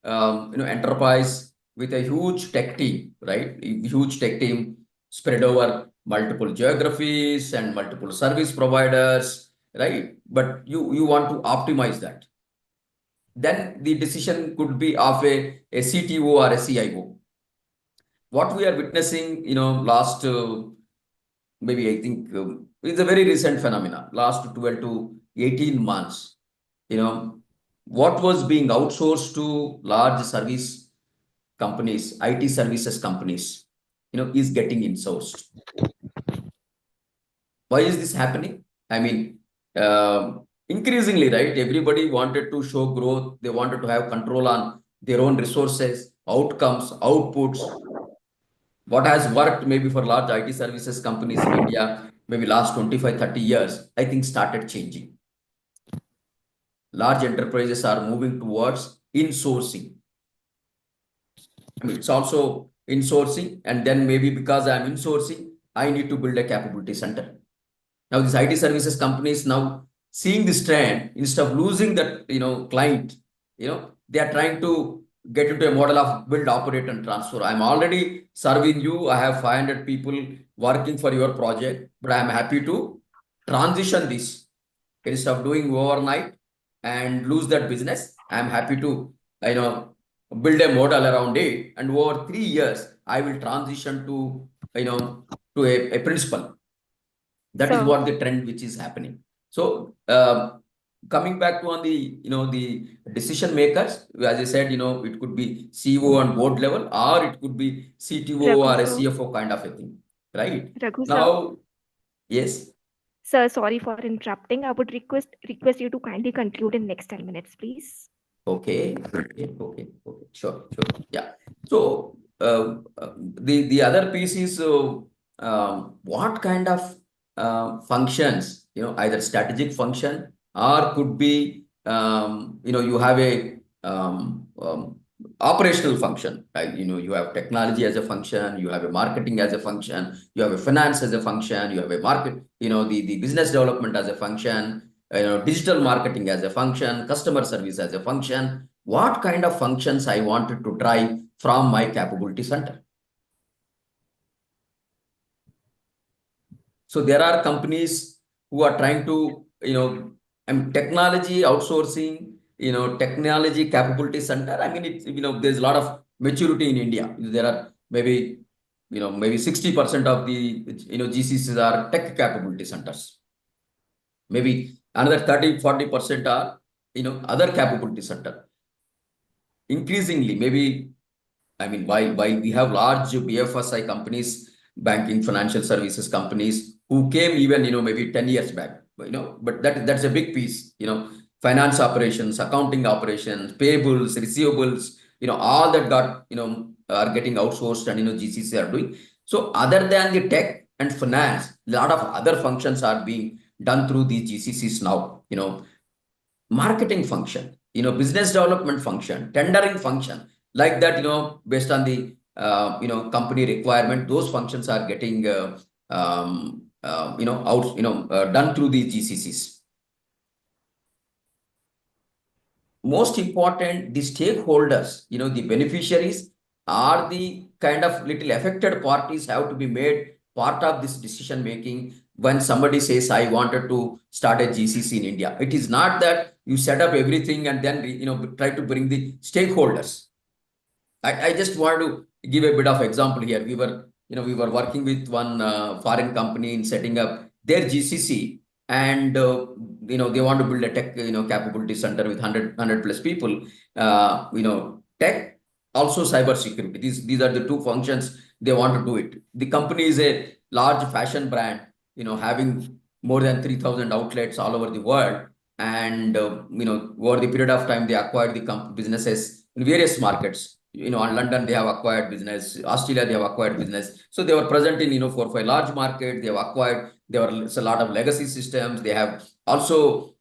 enterprise with a huge tech team, right? A huge tech team spread over multiple geographies and multiple service providers, right? But you want to optimize that. Then the decision could be of a CTO or a CIO. What we are witnessing, last maybe I think it's a very recent phenomena, last 12 to 18 months, what was being outsourced to large service companies, IT services companies, is getting insourced. Why is this happening? I mean, increasingly, right? Everybody wanted to show growth. They wanted to have control on their own resources, outcomes, outputs. What has worked maybe for large IT services companies in India, maybe last 25, 30 years, I think started changing. Large enterprises are moving towards insourcing. I mean, it's also insourcing, and then maybe because I'm insourcing, I need to build a capability center. Now, these IT services companies now seeing this trend, instead of losing that client, they are trying to get into a model of build, operate, and transfer. I'm already serving you. I have 500 people working for your project, but I'm happy to transition this instead of doing overnight and lose that business. I'm happy to build a model around it, and over 3 years, I will transition to a principal. That is Sir, what the trend which is happening. So coming back to on the the decision makers, as I said, it could be CEO and board level, or it could be CTO Raghu or a sir, CFO kind of a thing, right? Raghu sir, Now, yes. sir, sorry for interrupting. I would request you to kindly conclude in next 10 minutes, please. Okay. Sure. Yeah. So the other piece is what kind of functions, either strategic function or could be you have a operational function, right? You have technology as a function, you have a marketing as a function, you have a finance as a function, you have a market, the business development as a function, digital marketing as a function, customer service as a function. What kind of functions I wanted to drive from my capability center? So there are companies who are trying to, technology outsourcing, technology capability center. I mean, it's, there's a lot of maturity in India. There are maybe 60% of the, GCCs are tech capability centers. Maybe another 30-40% are, other capability center. Increasingly, maybe, I mean, while we have large BFSI companies, banking, financial services companies who came even, maybe 10 years back, but that's a big piece, finance operations, accounting operations, payables, receivables, all that got, are getting outsourced and, GCC are doing. So other than the tech and finance, a lot of other functions are being done through these GCCs now, marketing function, business development function, tendering function, like that, based on the, company requirement, those functions are getting, done through the GCCs. Most important, the stakeholders, the beneficiaries are the kind of little affected parties have to be made part of this decision making. When somebody says, I wanted to start a GCC in India, it is not that you set up everything and then, try to bring the stakeholders. I just want to give a bit of example here. We were working with one foreign company in setting up their GCC, and they want to build a tech capability center with 100 plus people. Tech, also cyber security. These are the two functions they want to do it. The company is a large fashion brand, having more than 3,000 outlets all over the world, and over the period of time they acquired the businesses in various markets. In London, they have acquired business. Australia, they have acquired business. So they were present in, 4 or 5 large markets. They have acquired, it's a lot of legacy systems. They have also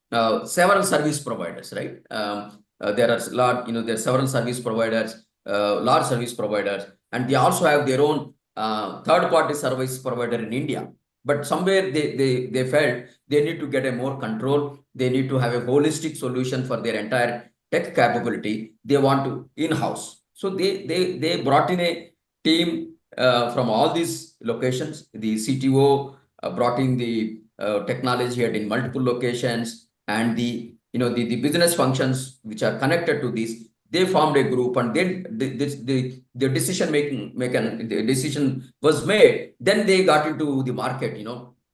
several service providers, right? There are large, there are several service providers, large service providers, and they also have their own third-party service provider in India. But somewhere they felt they need to get a more control. They need to have a holistic solution for their entire tech capability. They want to in-house. So they brought in a team from all these locations. The CTO brought in the technology head in multiple locations, and the business functions which are connected to this. They formed a group, and then the decision was made. Then they got into the market.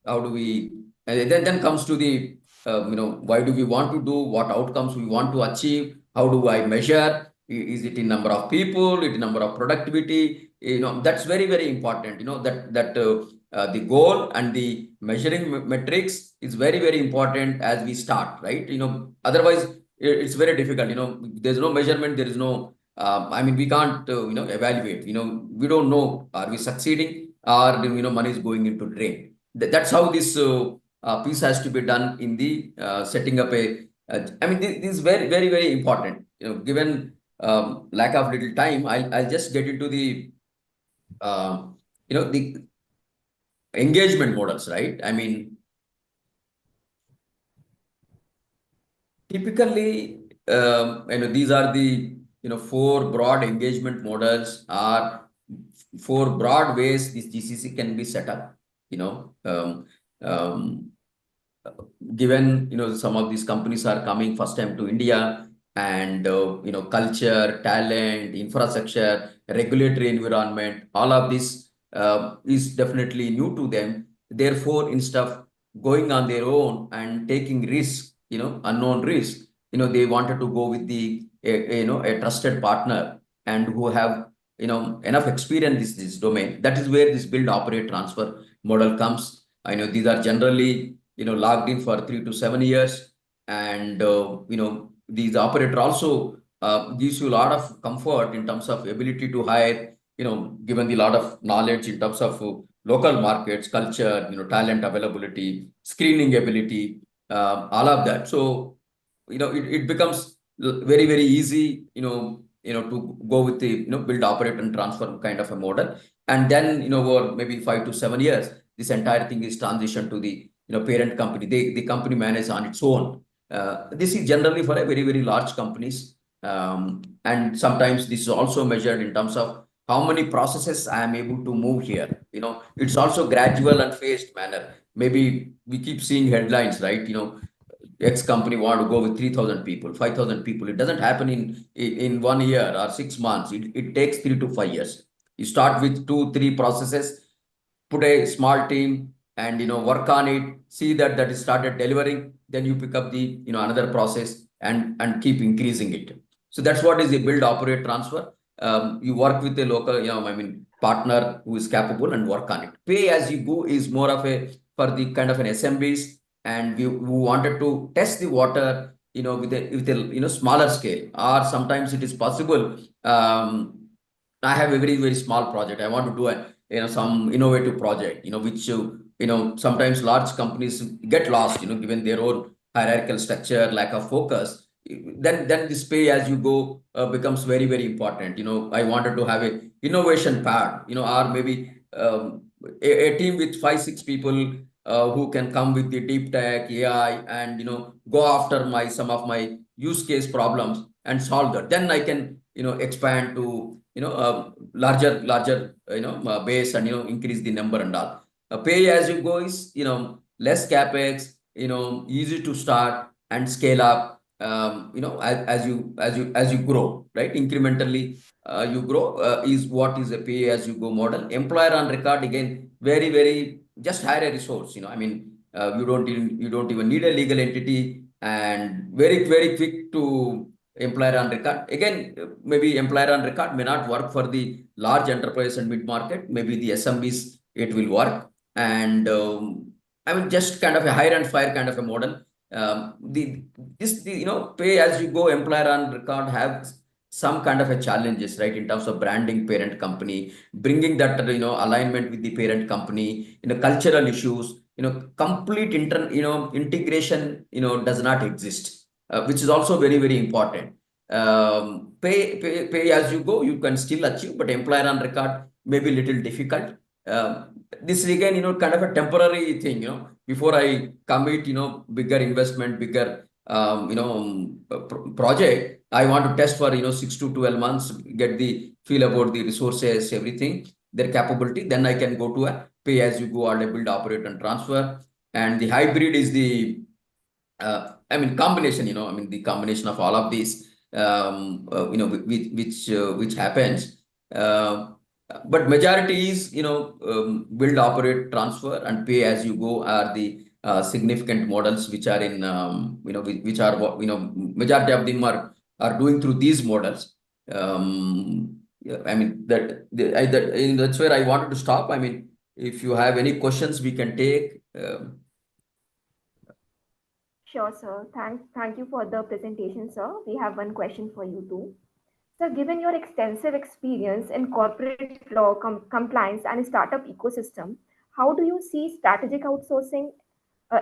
How do we? And then comes to the why do we want to do? What outcomes we want to achieve? How do I measure? Is it in number of people, it in number of productivity? That's very, very important. The goal and the measuring metrics is very, very important as we start, right? Otherwise it's very difficult. There's no measurement, there is no, we can't, evaluate. We don't know, are we succeeding or, money is going into drain. That's how this piece has to be done in the setting up this is very, very, very important. Given lack of little time, I'll just get into the the engagement models, right? Typically, these are the four broad engagement models, or four broad ways this GCC can be set up. Um, Given some of these companies are coming first time to India, and culture, talent, infrastructure, regulatory environment, all of this is definitely new to them. Therefore, instead of going on their own and taking risk, unknown risk, they wanted to go with a trusted partner and who have enough experience in this domain. That is where this build, operate, transfer model comes. I know these are generally logged in for 3 to 7 years, and these operator also gives you a lot of comfort in terms of ability to hire, given the lot of knowledge in terms of local markets, culture, talent availability, screening ability, all of that. So it becomes very, very easy to go with the build, operate, and transfer kind of a model. And then over maybe 5 to 7 years, this entire thing is transitioned to the parent company. The company manages on its own. This is generally for a very, very large companies. And sometimes this is also measured in terms of how many processes I am able to move here. It's also gradual and phased manner. Maybe we keep seeing headlines, right? X company want to go with 3,000 people, 5,000 people. It doesn't happen in 1 year or 6 months. It takes 3 to 5 years. You start with 2, 3 processes, put a small team, and work on it, see that is started delivering, then you pick up the another process and keep increasing it. So that's what is the build, operate, transfer. You work with a local partner who is capable and work on it. Pay as you go is more of a for the kind of an SMBs, and we wanted to test the water with a smaller scale, or sometimes it is possible. I have a very, very small project. I want to do some innovative project, which sometimes large companies get lost, given their own hierarchical structure, lack of focus. Then this pay as you go becomes very, very important. I wanted to have a innovation pad, or maybe a team with 5, 6 people who can come with the deep tech, AI, and go after some of my use case problems and solve that. Then I can expand to larger base, and increase the number and all. Pay as you go is less capex, easy to start and scale up. As you grow, right? Incrementally you grow is what is a pay as you go model. Employer on record, again, very, very, just hire a resource. You don't even need a legal entity, and very, very quick to employer on record. Again, maybe employer on record may not work for the large enterprise and mid market. Maybe the SMBs it will work, and just kind of a hire and fire kind of a model. The pay as you go employer on record have some kind of a challenges, right, in terms of branding parent company, bringing that alignment with the parent company, cultural issues, complete integration does not exist, which is also very, very important. Pay as you go, you can still achieve, but employer on record may be a little difficult. This is again kind of a temporary thing. Before I commit bigger investment, bigger project, I want to test for 6 to 12 months, get the feel about the resources, everything, their capability. Then I can go to a pay as you go, or a build, operate, and transfer. And the hybrid is the combination. The combination of all of these. Which happens. But majority is build, operate, transfer, and pay as you go are the significant models which are in which are majority of them are doing through these models. Yeah, I mean that's where I wanted to stop. I mean, if you have any questions, we can take. Sure, sir. Thank you for the presentation, sir. We have one question for you too. So, given your extensive experience in corporate law, compliance, and startup ecosystem, how do you see strategic outsourcing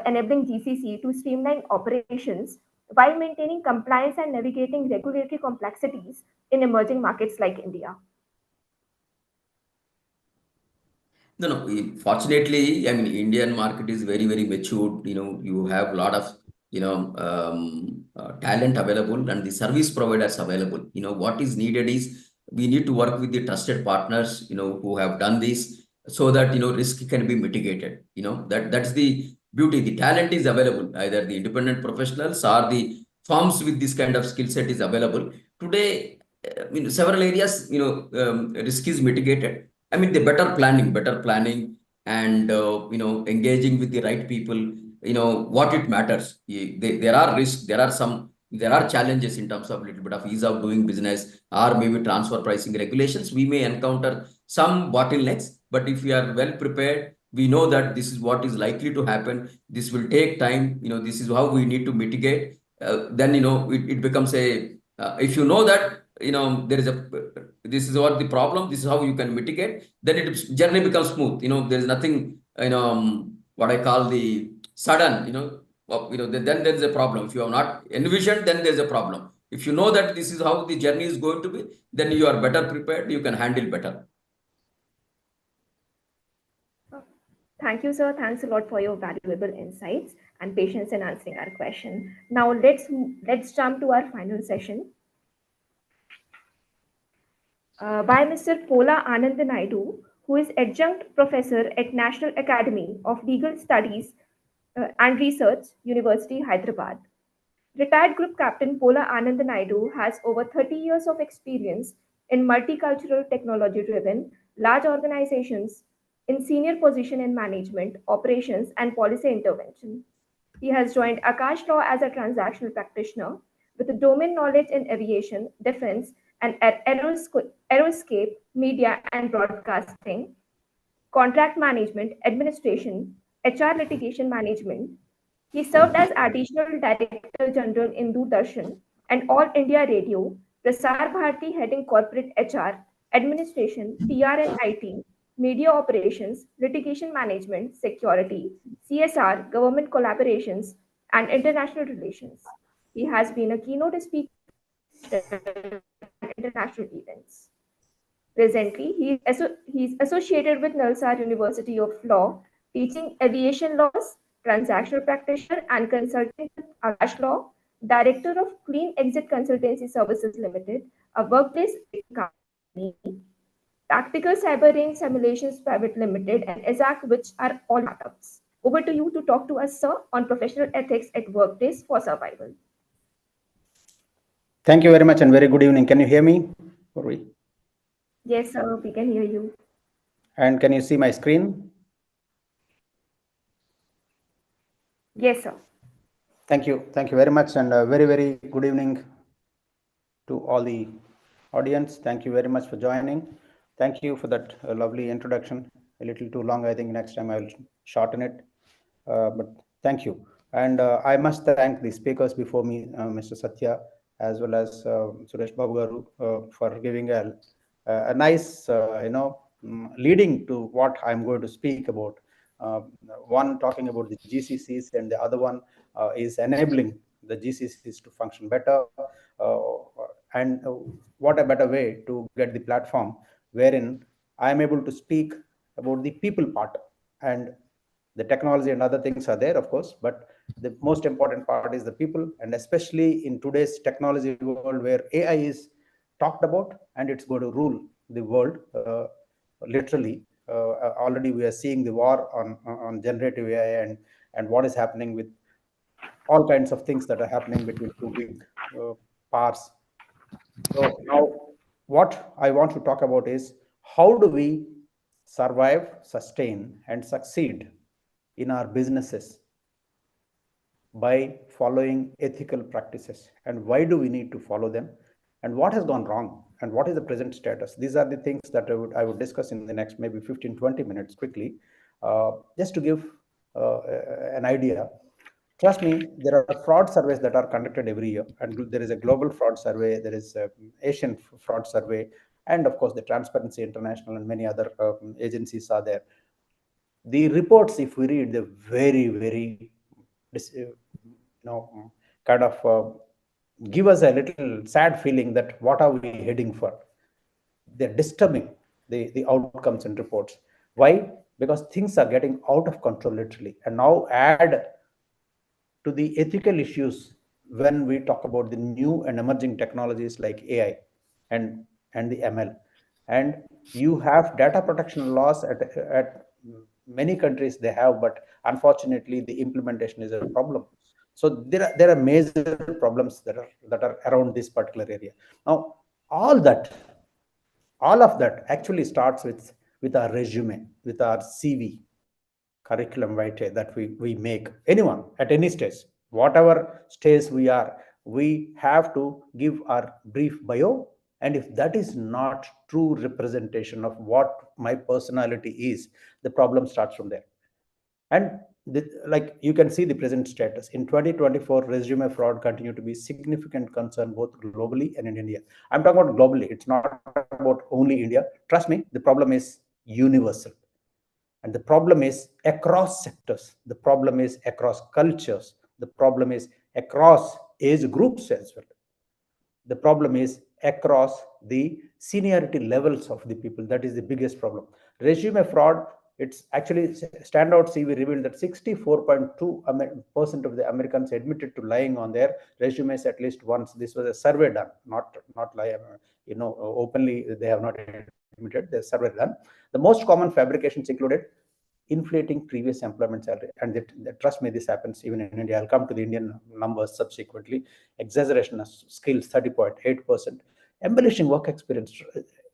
enabling GCC to streamline operations while maintaining compliance and navigating regulatory complexities in emerging markets like India? No, no. Fortunately, I mean, Indian market is very, very matured. You have a lot of, talent available and the service providers available. What is needed is we need to work with the trusted partners, who have done this so that, risk can be mitigated. That's the beauty. The talent is available. Either the independent professionals or the firms with this kind of skill set is available. Today, several areas, risk is mitigated. I mean, the better planning, and engaging with the right people. What it matters. There are risks. There are challenges in terms of little bit of ease of doing business, or maybe transfer pricing regulations. We may encounter some bottlenecks, but if we are well prepared, we know that this is what is likely to happen. This will take time. This is how we need to mitigate. Then it becomes a if you know that there is a this is what the problem, this is how you can mitigate, then it journey becomes smooth. There is nothing what I call the sudden, then there is a problem. If you have not envisioned, then there's a problem. If you know that this is how the journey is going to be, then you are better prepared, you can handle better. Thank you, sir. Thanks a lot for your valuable insights and patience in answering our question. Now let's jump to our final session by Mr. Pola Anand Naidu, who is adjunct professor at National Academy of Legal Studies and Research, University, Hyderabad. Retired Group Captain Pola Anand Naidu has over 30 years of experience in multicultural technology-driven large organizations in senior position in management, operations, and policy intervention. He has joined Akash Law as a transactional practitioner with domain knowledge in aviation, defense, and aeroscape, media and broadcasting, contract management, administration, HR litigation management. He served as Additional Director General in Doordarshan and All India Radio, Prasar Bharati heading corporate HR, administration, PR and IT, media operations, litigation management, security, CSR, government collaborations, and international relations. He has been a keynote speaker at international events. Presently, he is associated with Nalsar University of Law, teaching aviation laws, transactional practitioner, and consulting with Akash Law, director of Clean Exit Consultancy Services Limited, a workplace company, Tactical Cyber Range Simulations Private Limited, and ESAC, which are all startups. Over to you to talk to us, sir, on professional ethics at workplace for survival. Thank you very much and very good evening. Can you hear me? Yes, sir, we can hear you. And can you see my screen? Yes, sir. Thank you. Thank you very much and very, very good evening to all the audience. Thank you very much for joining. Thank you for that lovely introduction. A little too long. I think next time I will shorten it. But thank you. And I must thank the speakers before me, Mr. Satya, as well as Suresh Babu Garu, for giving a nice, leading to what I'm going to speak about. One talking about the GCCs, and the other one is enabling the GCCs to function better. And what a better way to get the platform wherein I am able to speak about the people part. And the technology and other things are there, of course, but the most important part is the people, and especially in today's technology world where AI is talked about and it's going to rule the world, literally. Already we are seeing the war on generative AI, and what is happening with all kinds of things that are happening between two big powers. So now what I want to talk about is how do we survive, sustain, and succeed in our businesses by following ethical practices, and why do we need to follow them, and what has gone wrong, and what is the present status. These are the things that I would discuss in the next maybe 15-20 minutes quickly, just to give an idea. Trust me, there are fraud surveys that are conducted every year, and there is a global fraud survey, there is a Asian fraud survey, and of course the Transparency International and many other agencies are there. The reports, if we read, they're very, very, kind of give us a little sad feeling that what are we heading for? They're disturbing, the outcomes and reports. Why? Because things are getting out of control literally. And now add to the ethical issues when we talk about the new and emerging technologies like AI and the ML. And you have data protection laws at many countries they have, but unfortunately the implementation is a problem. So there are major problems that are around this particular area. Now, all of that actually starts with our resume, with our CV, curriculum vitae that we make. Anyone at any stage, whatever stage we have to give our brief bio. And if that is not true representation of what my personality is, the problem starts from there. And like you can see the present status in 2024, resume fraud continue to be significant concern both globally and in India. I'm talking about globally, it's not about only India. Trust me, the problem is universal. And the problem is across sectors, the problem is across cultures, the problem is across age groups as well. The problem is across the seniority levels of the people. That is the biggest problem. Resume fraud, it's actually standout CV revealed that 64.2% of the Americans admitted to lying on their resumes at least once. This was a survey done, not lie, openly they have not admitted. The survey done. The most common fabrications included inflating previous employment salary, and trust me, this happens even in India. I'll come to the Indian numbers subsequently. Exaggeration of skills, 30.8%. Embellishing work experience,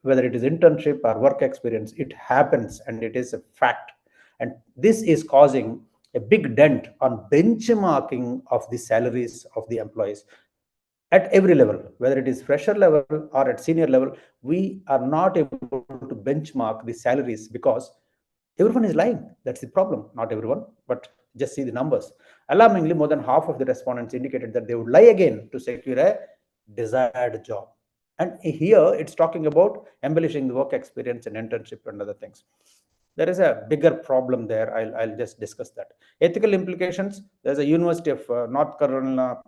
whether it is internship or work experience, it happens and it is a fact. And this is causing a big dent on benchmarking of the salaries of the employees at every level, whether it is fresher level or at senior level. We are not able to benchmark the salaries because everyone is lying. That's the problem. Not everyone, but just see the numbers. Alarmingly, more than half of the respondents indicated that they would lie again to secure a desired job. And here it's talking about embellishing the work experience and internship and other things. There is a bigger problem there. I'll just discuss that. Ethical implications. There's a University of North Carolina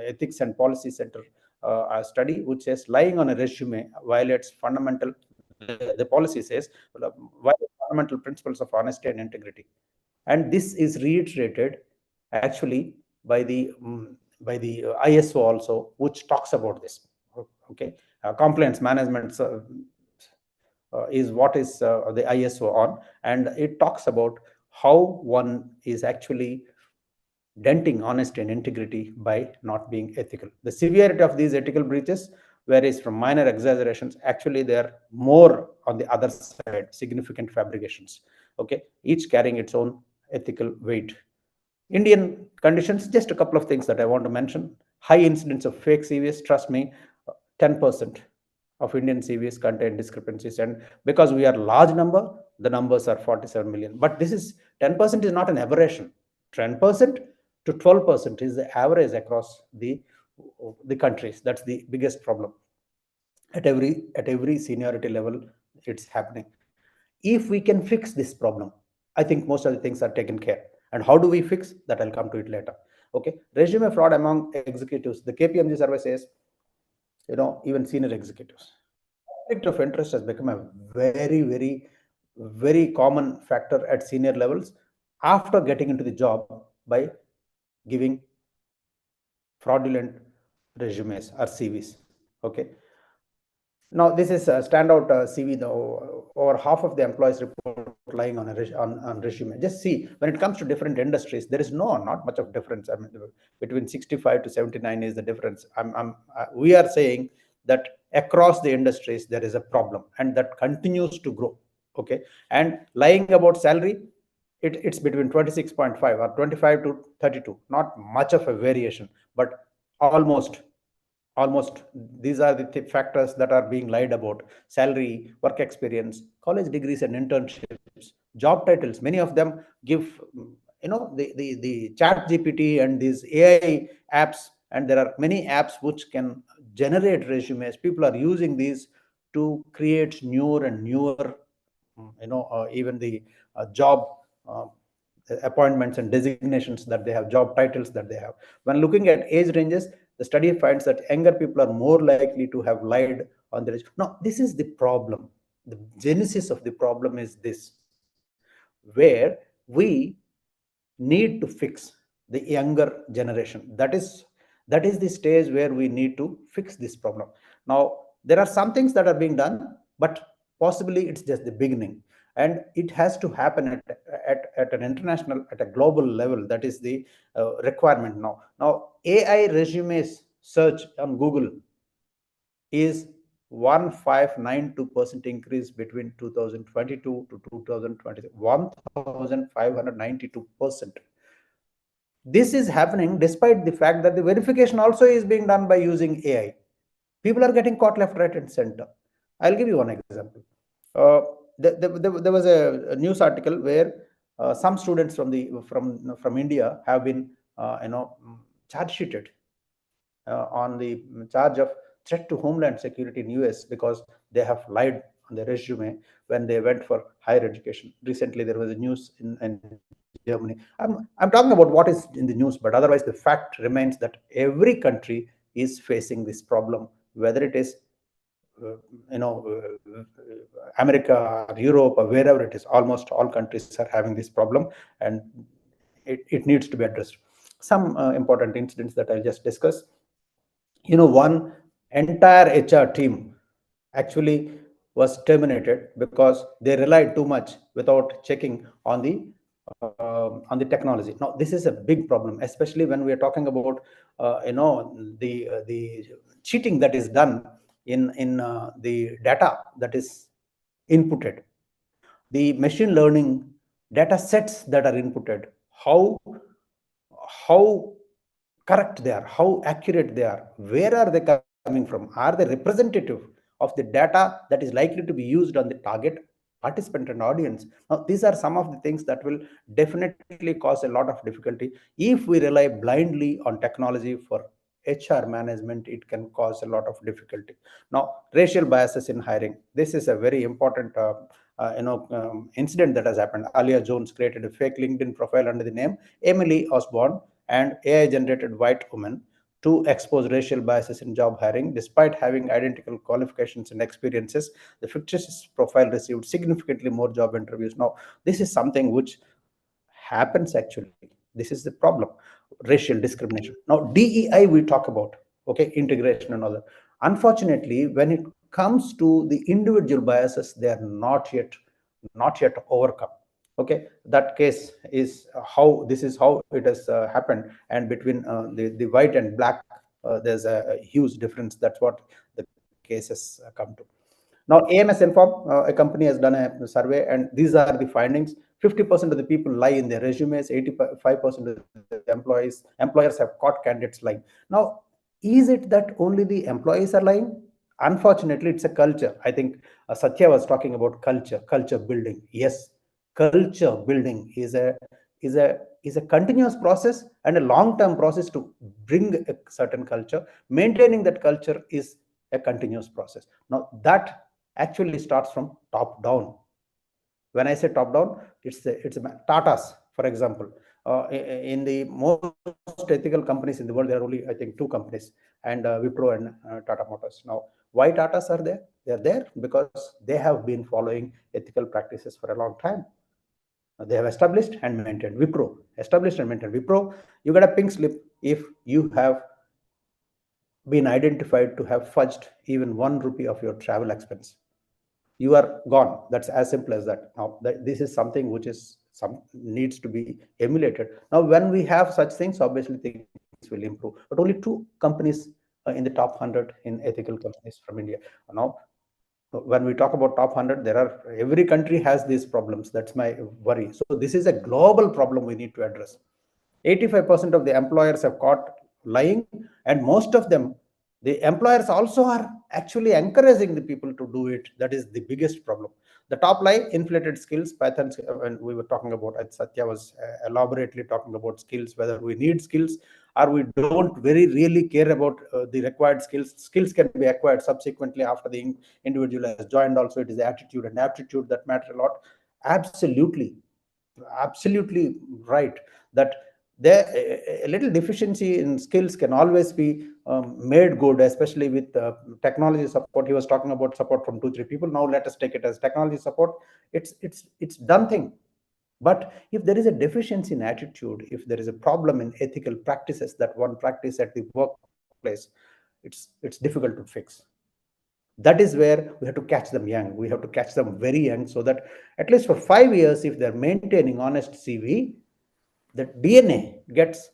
Ethics and Policy Center a study which says lying on a resume violates fundamental. The policy says violates fundamental principles of honesty and integrity, and this is reiterated actually by the ISO also, which talks about this. Okay, compliance management is what is the ISO on, and it talks about how one is actually denting honesty and integrity by not being ethical. The severity of these ethical breaches varies from minor exaggerations. Actually, they are more on the other side, significant fabrications. Okay, each carrying its own ethical weight. Indian conditions, just a couple of things that I want to mention. High incidence of fake CVs. Trust me, 10% of Indian CVs contain discrepancies, and because we are large number, the numbers are 47 million. But this is 10% is not an aberration. 10% to 12% is the average across the countries. That's the biggest problem. At every seniority level, it's happening. If we can fix this problem, I think most of the things are taken care. And how do we fix that? I'll come to it later. Okay, resume fraud among executives. The KPMG survey says, even senior executives, conflict of interest has become a very, very, very common factor at senior levels after getting into the job by giving fraudulent resumes or CVs. Okay. Now, this is a standout CV, though. Over half of the employees report lying on resume. Just see, when it comes to different industries, there is not much of difference. I mean, between 65 to 79 is the difference. We are saying that across the industries, there is a problem, and that continues to grow. Okay. And lying about salary, it's between 26.5 or 25 to 32. Not much of a variation, but almost almost these are the factors that are being lied about: salary, work experience, college degrees and internships, job titles. Many of them give the chat gpt and these ai apps, and there are many apps which can generate resumes. People are using these to create newer and newer even the job uh, appointments and designations that they have, job titles that they have. When looking at age ranges, the study finds that younger people are more likely to have lied on their age. Now, this is the problem. The genesis of the problem is this, where we need to fix the younger generation. That is the stage where we need to fix this problem. Now, there are some things that are being done, but possibly it's just the beginning, and it has to happen at an international, at a global level. That is the requirement now. Now, ai resumes search on Google is 1592% increase between 2022 to 2023. 1592%. This is happening despite the fact that the verification also is being done by using AI. People are getting caught left, right, and center. I'll give you one example. Uh, there was a news article where some students from India have been charge sheeted on the charge of threat to homeland security in US because they have lied on their resume when they went for higher education. Recently, there was a news in Germany. I'm talking about what is in the news, but otherwise the fact remains that every country is facing this problem, whether it is uh, America or Europe or wherever it is. Almost all countries are having this problem, and it needs to be addressed. Some important incidents that I'll just discuss. One entire HR team actually was terminated because they relied too much without checking on the technology. Now, this is a big problem, especially when we are talking about the cheating that is done in the data that is inputted, the machine learning data sets that are inputted, how correct they are, how accurate they are, where are they coming from, are they representative of the data that is likely to be used on the target participant and audience. Now, these are some of the things that will definitely cause a lot of difficulty. If we rely blindly on technology for HR management, it can cause a lot of difficulty. Now, racial biases in hiring. This is a very important incident that has happened. Alia Jones created a fake LinkedIn profile under the name Emily Osborne and AI generated white woman to expose racial biases in job hiring. Despite having identical qualifications and experiences, the fictitious profile received significantly more job interviews. Now, this is something which happens actually. This is the problem: racial discrimination. Now, DEI we talk about, okay, integration and all that. Unfortunately, when it comes to the individual biases, they are not yet overcome. Okay, that case is how this is how it has happened, and between the white and black, there's a huge difference. That's what the cases come to. Now, AMS Inform, a company has done a survey, and these are the findings. 50% of the people lie in their resumes. 85% of the employers have caught candidates lying. Now, is it that only the employees are lying? Unfortunately, it's a culture. I think Satya was talking about culture building. Yes, culture building is a continuous process and a long-term process to bring a certain culture. Maintaining that culture is a continuous process. Now, that actually starts from top down. When I say top down, it's Tatas, for example. In the most ethical companies in the world, there are only, I think, two companies, and Wipro and Tata Motors. Now, why Tatas are there? They are there because they have been following ethical practices for a long time. They have established and maintained. Wipro established and maintained. Wipro, you get a pink slip if you have been identified to have fudged even 1 rupee of your travel expense. You are gone. That's as simple as that. Now, this is something which is needs to be emulated. Now, when we have such things, obviously things will improve. But only two companies in the top 100 in ethical companies from India. Now, when we talk about top 100, every country has these problems. That's my worry. So this is a global problem we need to address. 85% of the employers have caught lying, and most of them The employers also are actually encouraging the people to do it. That is the biggest problem. The top line, inflated skills, Python, when we were talking about, Satya was elaborately talking about skills, whether we need skills or we don't very really care about the required skills. Skills can be acquired subsequently after the individual has joined. Also, it is attitude and aptitude that matter a lot. Absolutely, absolutely right. That there, a little deficiency in skills can always be made good, especially with technology support. He was talking about support from 2-3 people. Now let us take it as technology support. It's done thing. But if there is a deficiency in attitude, if there is a problem in ethical practices that one practice at the workplace, it's difficult to fix. That is where we have to catch them young. We have to catch them very young, so that at least for 5 years, if they're maintaining honest CV, the DNA gets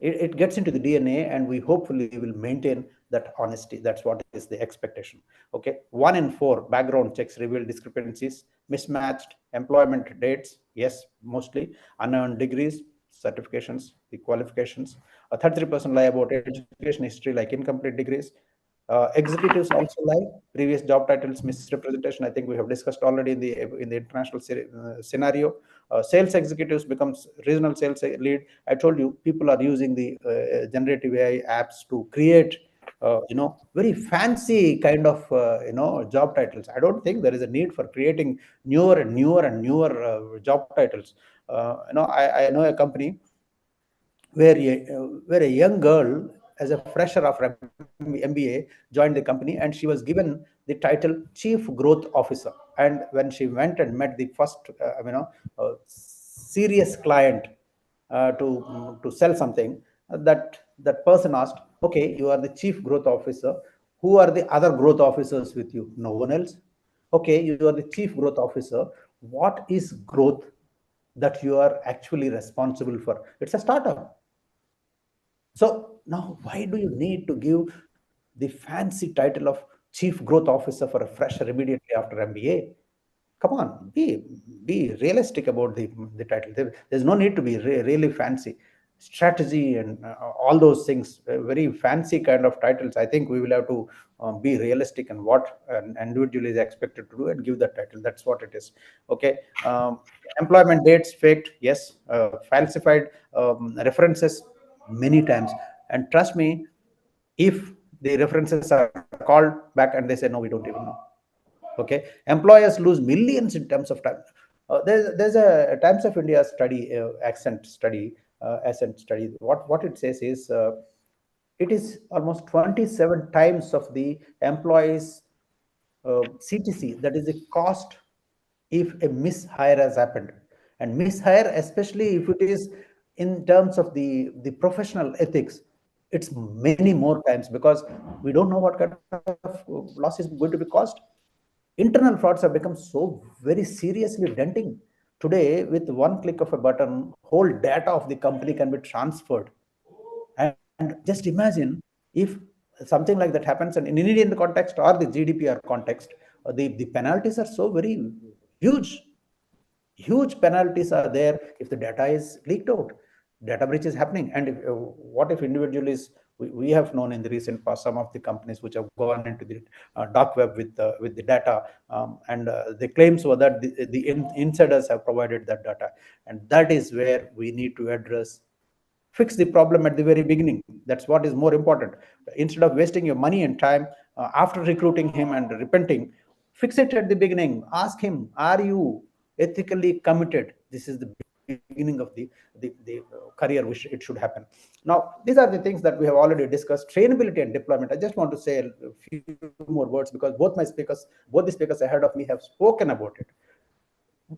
it gets into the DNA, and we hopefully will maintain that honesty. That's what is the expectation. Okay, 1 in 4 background checks reveal discrepancies, mismatched employment dates, yes, mostly unearned degrees, certifications, the qualifications. 33% lie about education history, like incomplete degrees. Executives also lie. Previous job titles misrepresentation. I think we have discussed already in the international scenario. Sales executives becomes regional sales lead. I told you people are using the generative AI apps to create very fancy kind of job titles. I don't think there is a need for creating newer and newer and newer job titles. I know a company where a young girl, as a fresher of MBA, joined the company, and she was given the title Chief Growth Officer. And when she went and met the first, serious client to sell something, that person asked, "Okay, you are the Chief Growth Officer. Who are the other growth officers with you?" "No one else." "Okay, you are the Chief Growth Officer. What is growth that you are actually responsible for?" It's a startup. So now, why do you need to give the fancy title of Chief Growth Officer for a fresher immediately after MBA? Come on, be realistic about the title. There's no need to be really fancy. Strategy and all those things, very fancy kind of titles. I think we will have to be realistic in what an individual is expected to do and give that title. That's what it is. Okay. Employment dates faked, yes. Falsified references many times. And trust me, if the references are called back and they say, "No, we don't even know." Okay, employers lose millions in terms of time. There's a Times of India study, accent study. What it says is, it is almost 27 times of the employees CTC, that is the cost if a mishire has happened. And mishire, especially if it is in terms of the professional ethics, it's many more times, because we don't know what kind of loss is going to be caused. Internal frauds have become so very seriously denting. Today, with one click of a button, whole data of the company can be transferred. And just imagine if something like that happens, and in Indian context or the GDPR context, the penalties are so very huge. Huge penalties are there if the data is leaked out. Data breach is happening. And what if individual is, we have known in the recent past some of the companies which have gone into the dark web with the data, and the claims were that the insiders have provided that data. And that is where we need to address, fix the problem at the very beginning. That's what is more important. Instead of wasting your money and time after recruiting him and repenting, fix it at the beginning. Ask him, are you ethically committed? This is the beginning of the career which it should happen. Now, these are the things that we have already discussed. Trainability and deployment. I just want to say a few more words, because both the speakers ahead of me have spoken about it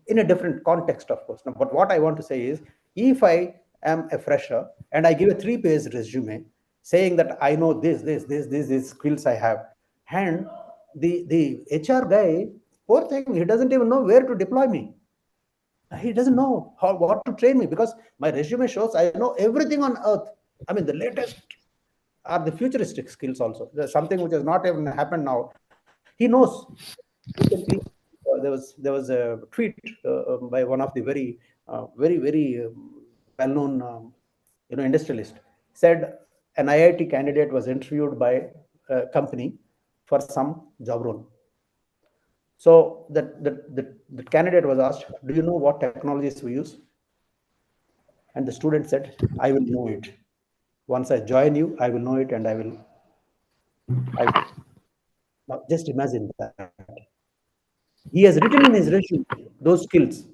in a different context, of course. But what I want to say is, if I am a fresher and I give a 3-page resume saying that I know this skills I have, and the HR guy, poor thing, he doesn't even know where to deploy me. He doesn't know what to train me, because my resume shows I know everything on earth. I mean, the latest are the futuristic skills also. There's something which has not even happened now. He knows. Recently, there was a tweet by one of the very well-known industrialist, said an IIT candidate was interviewed by a company for some job role. So the candidate was asked, do you know what technologies we use? And the student said, I will know it. Once I join you, I will know it, and I will. Now just imagine that. He has written in his resume those skills.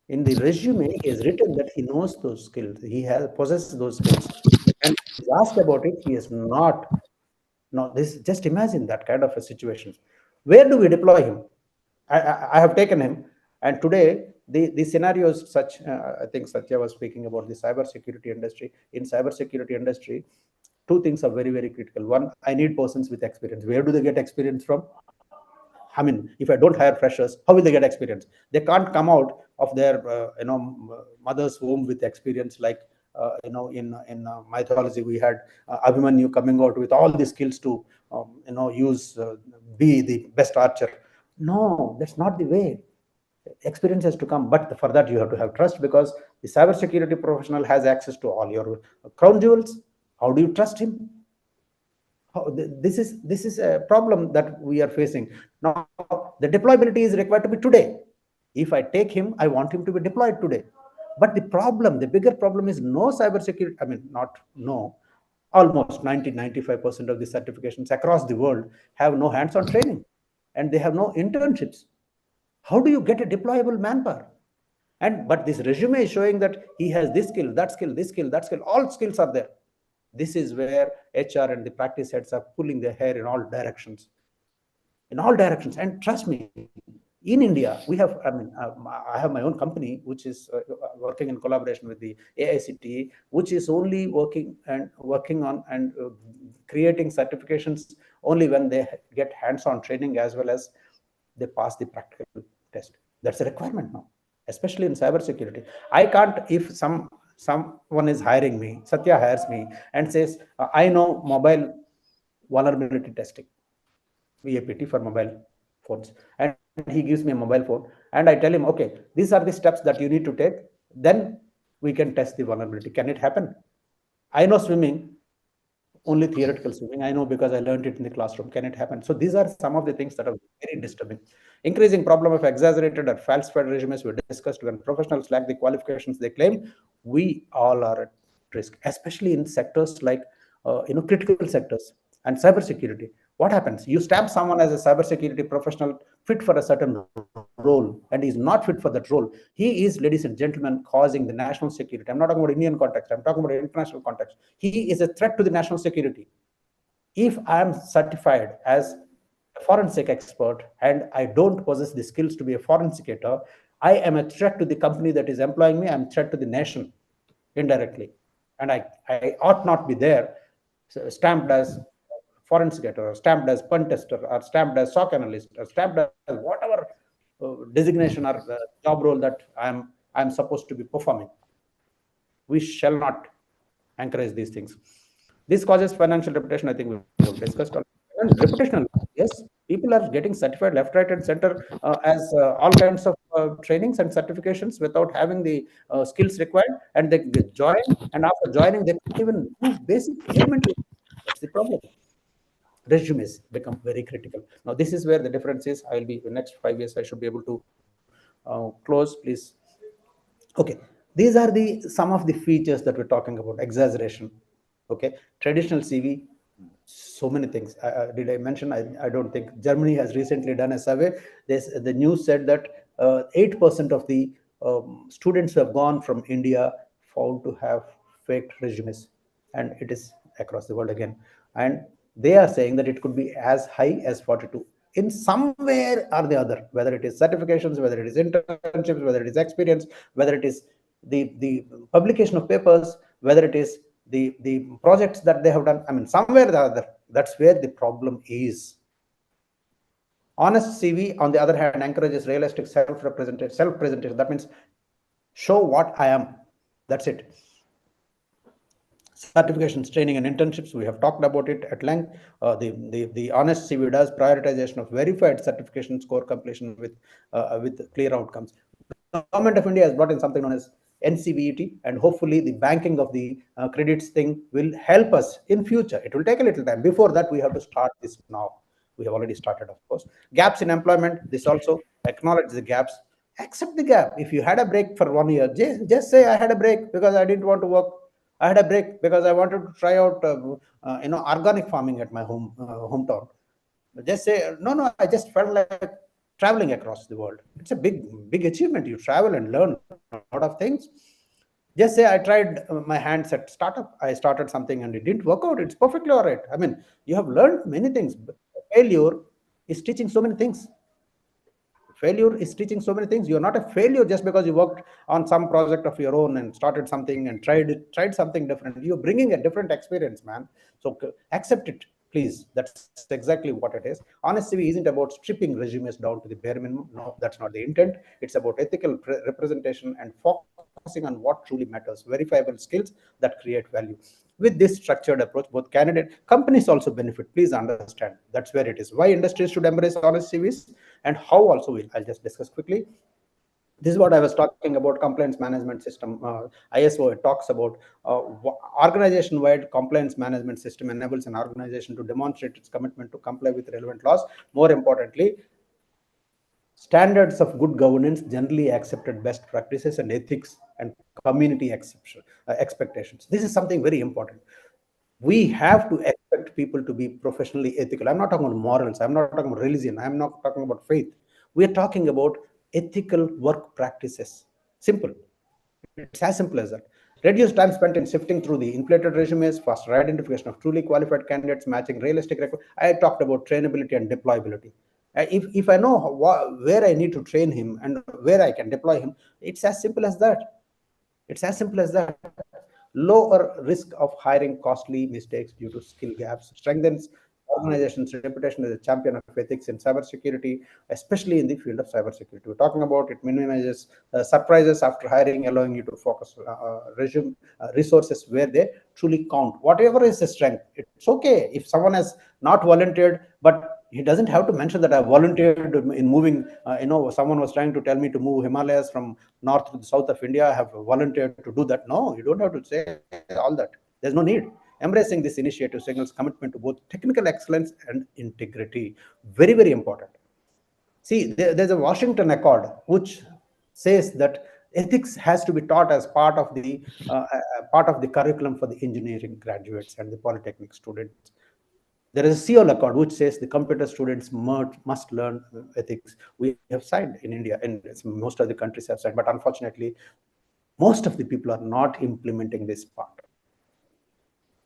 In the resume, he has written that he knows those skills. He has possesses those skills. And he's asked about it, he is not. No, this just imagine that kind of a situation. Where do we deploy him? I have taken him, and today the scenario is such. I think Satya was speaking about the cybersecurity industry. In cybersecurity industry, two things are very, very critical. One, I need persons with experience. Where do they get experience from? I mean, if I don't hire freshers, how will they get experience? They can't come out of their mother's womb with experience. Like in mythology, we had Abhimanyu coming out with all the skills to use be the best archer. No, that's not the way. Experience has to come, but for that you have to have trust, because the cybersecurity professional has access to all your crown jewels. How do you trust him? This is a problem that we are facing now. The deployability is required to be today. If I take him, I want him to be deployed today. But the bigger problem is no cybersecurity. I mean, not no. Almost 90-95% of the certifications across the world have no hands-on training, and they have no internships. How do you get a deployable manpower? But this resume is showing that he has this skill, that skill, this skill, that skill. All skills are there. This is where HR and the practice heads are pulling their hair in all directions. In all directions. And trust me, in India, we have, I have my own company, which is working in collaboration with the AICTE, which is only working on and creating certifications only when they get hands-on training as well as they pass the practical test. That's a requirement now, especially in cybersecurity. I can't, if someone is hiring me, Satya hires me and says, I know mobile vulnerability testing, VAPT for mobile phones, and he gives me a mobile phone, and I tell him, okay, these are the steps that you need to take, then we can test the vulnerability. Can it happen? I know swimming, only theoretical swimming. I know because I learned it in the classroom. Can it happen? So these are some of the things that are very disturbing. Increasing problem of exaggerated or falsified resumes we discussed. When professionals lack the qualifications they claim, we all are at risk, especially in sectors like critical sectors and cybersecurity. What happens? You stamp someone as a cybersecurity professional fit for a certain role, and he's not fit for that role. He is, ladies and gentlemen, causing the national security. I'm not talking about Indian context. I'm talking about international context. He is a threat to the national security. If I am certified as a forensic expert and I don't possess the skills to be a forensicator, I am a threat to the company that is employing me. I'm a threat to the nation indirectly. And I ought not be there stamped as forensicator, or stamped as pen tester, or stamped as SOC analyst, or stamped as whatever designation or job role that I'm supposed to be performing. We shall not encourage these things. This causes financial reputation. I think we have discussed. And reputational, yes, people are getting certified left, right, and center as all kinds of trainings and certifications without having the skills required, and they join, and after joining, they can't even do basic elementary. That's the problem. Resumes become very critical. Now, this is where the difference is. I will be, the next 5 years, I should be able to close, please. Okay, these are the some of the features that we're talking about. Exaggeration. Okay, traditional CV, so many things. Did I mention? I don't think. Germany has recently done a survey. The news said that 8% of the students who have gone from India found to have fake resumes, and it is across the world again. And they are saying that it could be as high as 42 in somewhere or the other, whether it is certifications, whether it is internships, whether it is experience, whether it is the publication of papers, whether it is the projects that they have done. I mean, somewhere or the other, that's where the problem is. Honest CV, on the other hand, encourages realistic self-presentation. That means show what I am. That's it. Certifications, training, and internships, we have talked about it at length. The honest CV does prioritization of verified certification score completion with clear outcomes. The government of India has brought in something known as NCBET, and hopefully the banking of the credits thing will help us in future. It will take a little time. Before that, we have to start this now. We have already started, of course. Gaps in employment, this also acknowledge the gaps, accept the gap. If you had a break for 1 year, just say I had a break because I didn't want to work. I had a break because I wanted to try out organic farming at my hometown. Just say no, I just felt like traveling across the world. It's a big achievement. You travel and learn a lot of things. Just say I tried my hands at startup. I started something and it didn't work out. It's perfectly all right. I mean, you have learned many things. Failure is teaching so many things. Failure is teaching so many things. You're not a failure just because you worked on some project of your own and started something and tried something different. You're bringing a different experience, man. So accept it, please. That's exactly what it is. Honest CV isn't about stripping resumes down to the bare minimum. No, that's not the intent. It's about ethical representation and focusing on what truly matters, verifiable skills that create value. With this structured approach, both candidate companies also benefit. Please understand that's where it is. Why industries should embrace honest CVs and how also I'll just discuss quickly. This is what I was talking about. Compliance management system, ISO, it talks about organization-wide compliance management system enables an organization to demonstrate its commitment to comply with relevant laws. More importantly, standards of good governance, generally accepted best practices, and ethics and community expectations. This is something very important. We have to expect people to be professionally ethical. I'm not talking about morals. I'm not talking about religion. I'm not talking about faith. We are talking about ethical work practices. Simple. It's as simple as that. Reduce time spent in sifting through the inflated resumes, faster identification of truly qualified candidates, matching realistic records. I talked about trainability and deployability. If I know where I need to train him and where I can deploy him, it's as simple as that. It's as simple as that. Lower risk of hiring costly mistakes due to skill gaps, strengthens organization's reputation as a champion of ethics in cybersecurity, especially in the field of cybersecurity. We're talking about it minimizes surprises after hiring, allowing you to focus resources where they truly count. Whatever is the strength, it's okay if someone has not volunteered, but he doesn't have to mention that I volunteered in moving. Someone was trying to tell me to move Himalayas from north to the south of India. I have volunteered to do that. No, you don't have to say all that. There's no need. Embracing this initiative signals commitment to both technical excellence and integrity. Very, very important. See, there's a Washington Accord which says that ethics has to be taught as part of the curriculum for the engineering graduates and the polytechnic students. There is a Seoul Accord which says the computer students must learn ethics. We have signed in India, and most of the countries have signed, but unfortunately, most of the people are not implementing this part.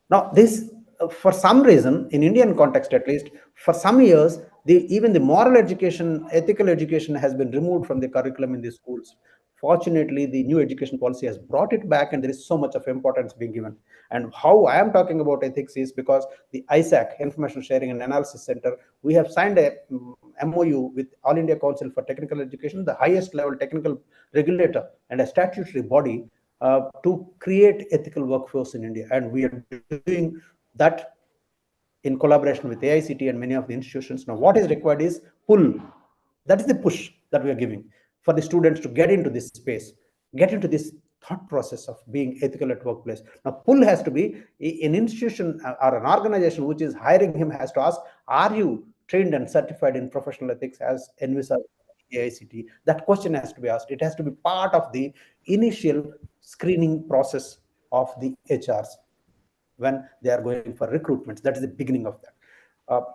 Now, this, for some reason, in Indian context at least, for some years, even the moral education, ethical education has been removed from the curriculum in the schools. Fortunately, the new education policy has brought it back, and there is so much of importance being given. And how I am talking about ethics is because the ISAC, Information Sharing and Analysis Center, we have signed a MOU with All India Council for Technical Education, the highest level technical regulator and a statutory body, to create ethical workforce in India. And we are doing that in collaboration with AICT and many of the institutions. Now, what is required is pull. That is the push that we are giving for the students to get into this space, get into this thought process of being ethical at workplace. Now, pull has to be an institution or an organization which is hiring him has to ask, are you trained and certified in professional ethics as envisaged AICT? That question has to be asked. It has to be part of the initial screening process of the HRs when they are going for recruitments. That is the beginning of that.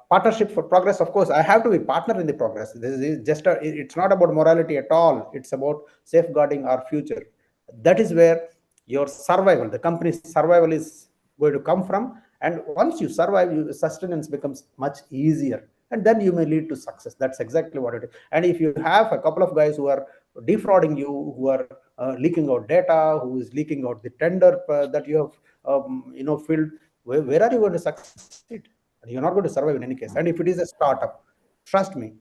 Partnership for progress, of course, I have to be partner in the progress. This is just it's not about morality at all. It's about safeguarding our future. That is where your survival, the company's survival, is going to come from. And once you survive, sustenance becomes much easier, and then you may lead to success. That's exactly what it is. And if you have a couple of guys who are defrauding you, who are leaking out data, who is leaking out the tender that you have filled, where are you going to succeed? You're not going to survive in any case. And if it is a startup, trust me,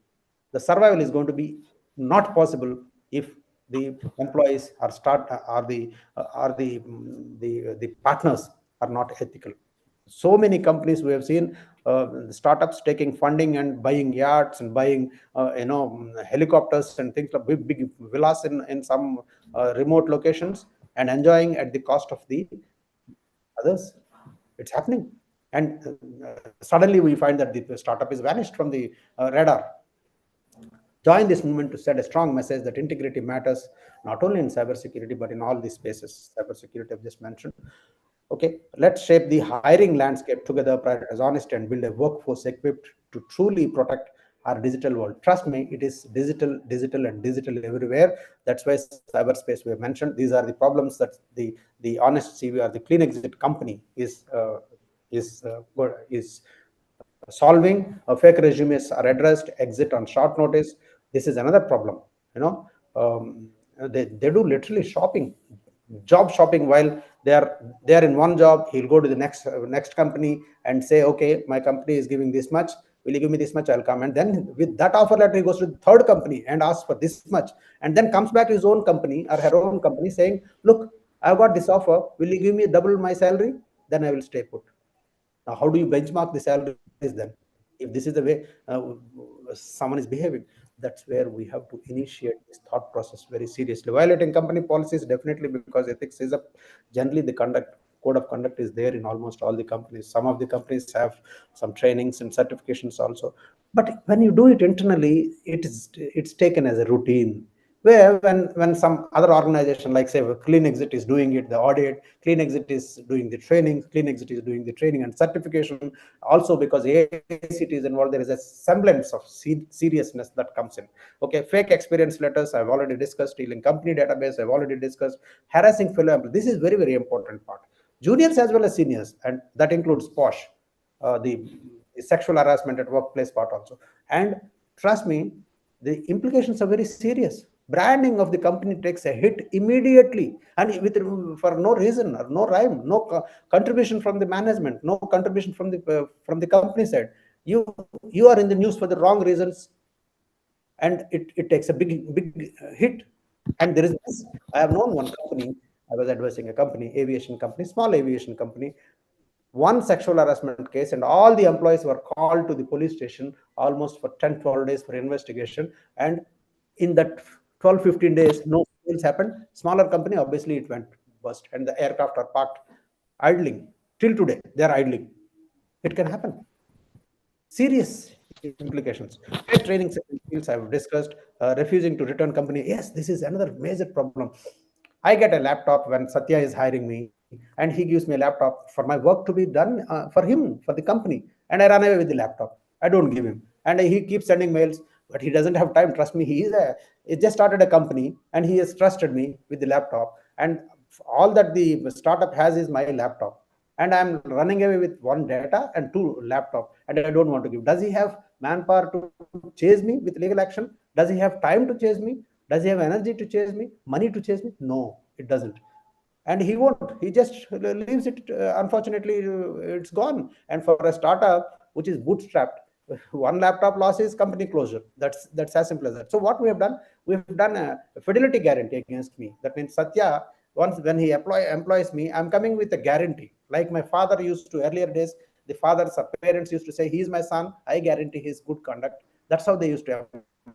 the survival is going to be not possible if the employees are the partners are not ethical. So many companies we have seen, startups taking funding and buying yachts and buying helicopters and things like big villas in some remote locations. and enjoying at the cost of the others. It's happening. And suddenly we find that the startup is vanished from the radar. Join this movement to send a strong message that integrity matters not only in cybersecurity but in all these spaces. Cybersecurity I've just mentioned. Okay, let's shape the hiring landscape together, prioritize honesty, and build a workforce equipped to truly protect our digital world. Trust me, it is digital, digital, and digital everywhere. That's why cyberspace we have mentioned. These are the problems that the honest CV or the clean exit company is solving. Fake resumes are addressed, exit on short notice. This is another problem. You know, they do literally shopping, job shopping. While they are in one job, he'll go to the next company and say, okay, my company is giving this much, will you give me this much, I'll come. And then with that offer letter, he goes to the third company and asks for this much, and then comes back to his own company or her own company saying, look, I've got this offer, will you give me double my salary, then I will stay put. Now, how do you benchmark the salaries then? If this is the way someone is behaving, that's where we have to initiate this thought process very seriously. Violating company policies, definitely, because ethics is generally the code of conduct is there in almost all the companies. Some of the companies have some trainings and certifications also. But when you do it internally, it's taken as a routine. Where when some other organization like say Clean Exit is doing it, the audit, Clean Exit is doing the training, Clean Exit is doing the training and certification. Also because AICT is involved, there is a semblance of seriousness that comes in. Okay, fake experience letters I've already discussed, stealing company database I've already discussed, harassing fellow employees. This is very important part. Juniors as well as seniors, and that includes POSH, the sexual harassment at workplace part also. And trust me, the implications are very serious. Branding of the company takes a hit immediately, and for no reason or no rhyme, no contribution from the management, no contribution from the company side. You are in the news for the wrong reasons, and it takes a big hit. And there is this, I have known one company, I was advising a company, aviation company, small aviation company, one sexual harassment case, and all the employees were called to the police station almost for 10-12 days for investigation. And in that 12-15 days, no sales happened. Smaller company, obviously it went bust, and the aircraft are parked idling till today. They are idling. It can happen. Serious implications. Fake training skills I've discussed. Refusing to return company. Yes, this is another major problem. I get a laptop when Satya is hiring me, and he gives me a laptop for my work to be done for him, for the company, and I run away with the laptop. I don't give him, and he keeps sending mails, but he doesn't have time. Trust me, he just started a company, and he has trusted me with the laptop, and all that the startup has is my laptop, and I'm running away with one data and two laptop, and I don't want to give. Does he have manpower to chase me with legal action? Does he have time to chase me? Does he have energy to chase me? Money to chase me? No, it doesn't. And he won't. He just leaves it. Unfortunately, it's gone. And for a startup which is bootstrapped, one laptop loss is company closure. That's as simple as that. So what we have done, a fidelity guarantee against me. That means Satya, once when he employs me, I'm coming with a guarantee. Like my father used to earlier days, the fathers or parents used to say, he's my son, I guarantee his good conduct. That's how they used to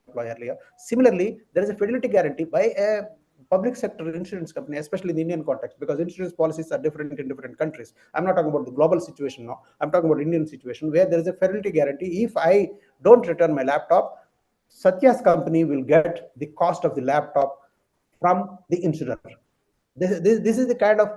employ earlier. Similarly, there is a fidelity guarantee by a public sector insurance company, especially in the Indian context, because insurance policies are different in different countries. I'm not talking about the global situation now. I'm talking about Indian situation where there is a fidelity guarantee. If I don't return my laptop, Satya's company will get the cost of the laptop from the insurer. This is the kind of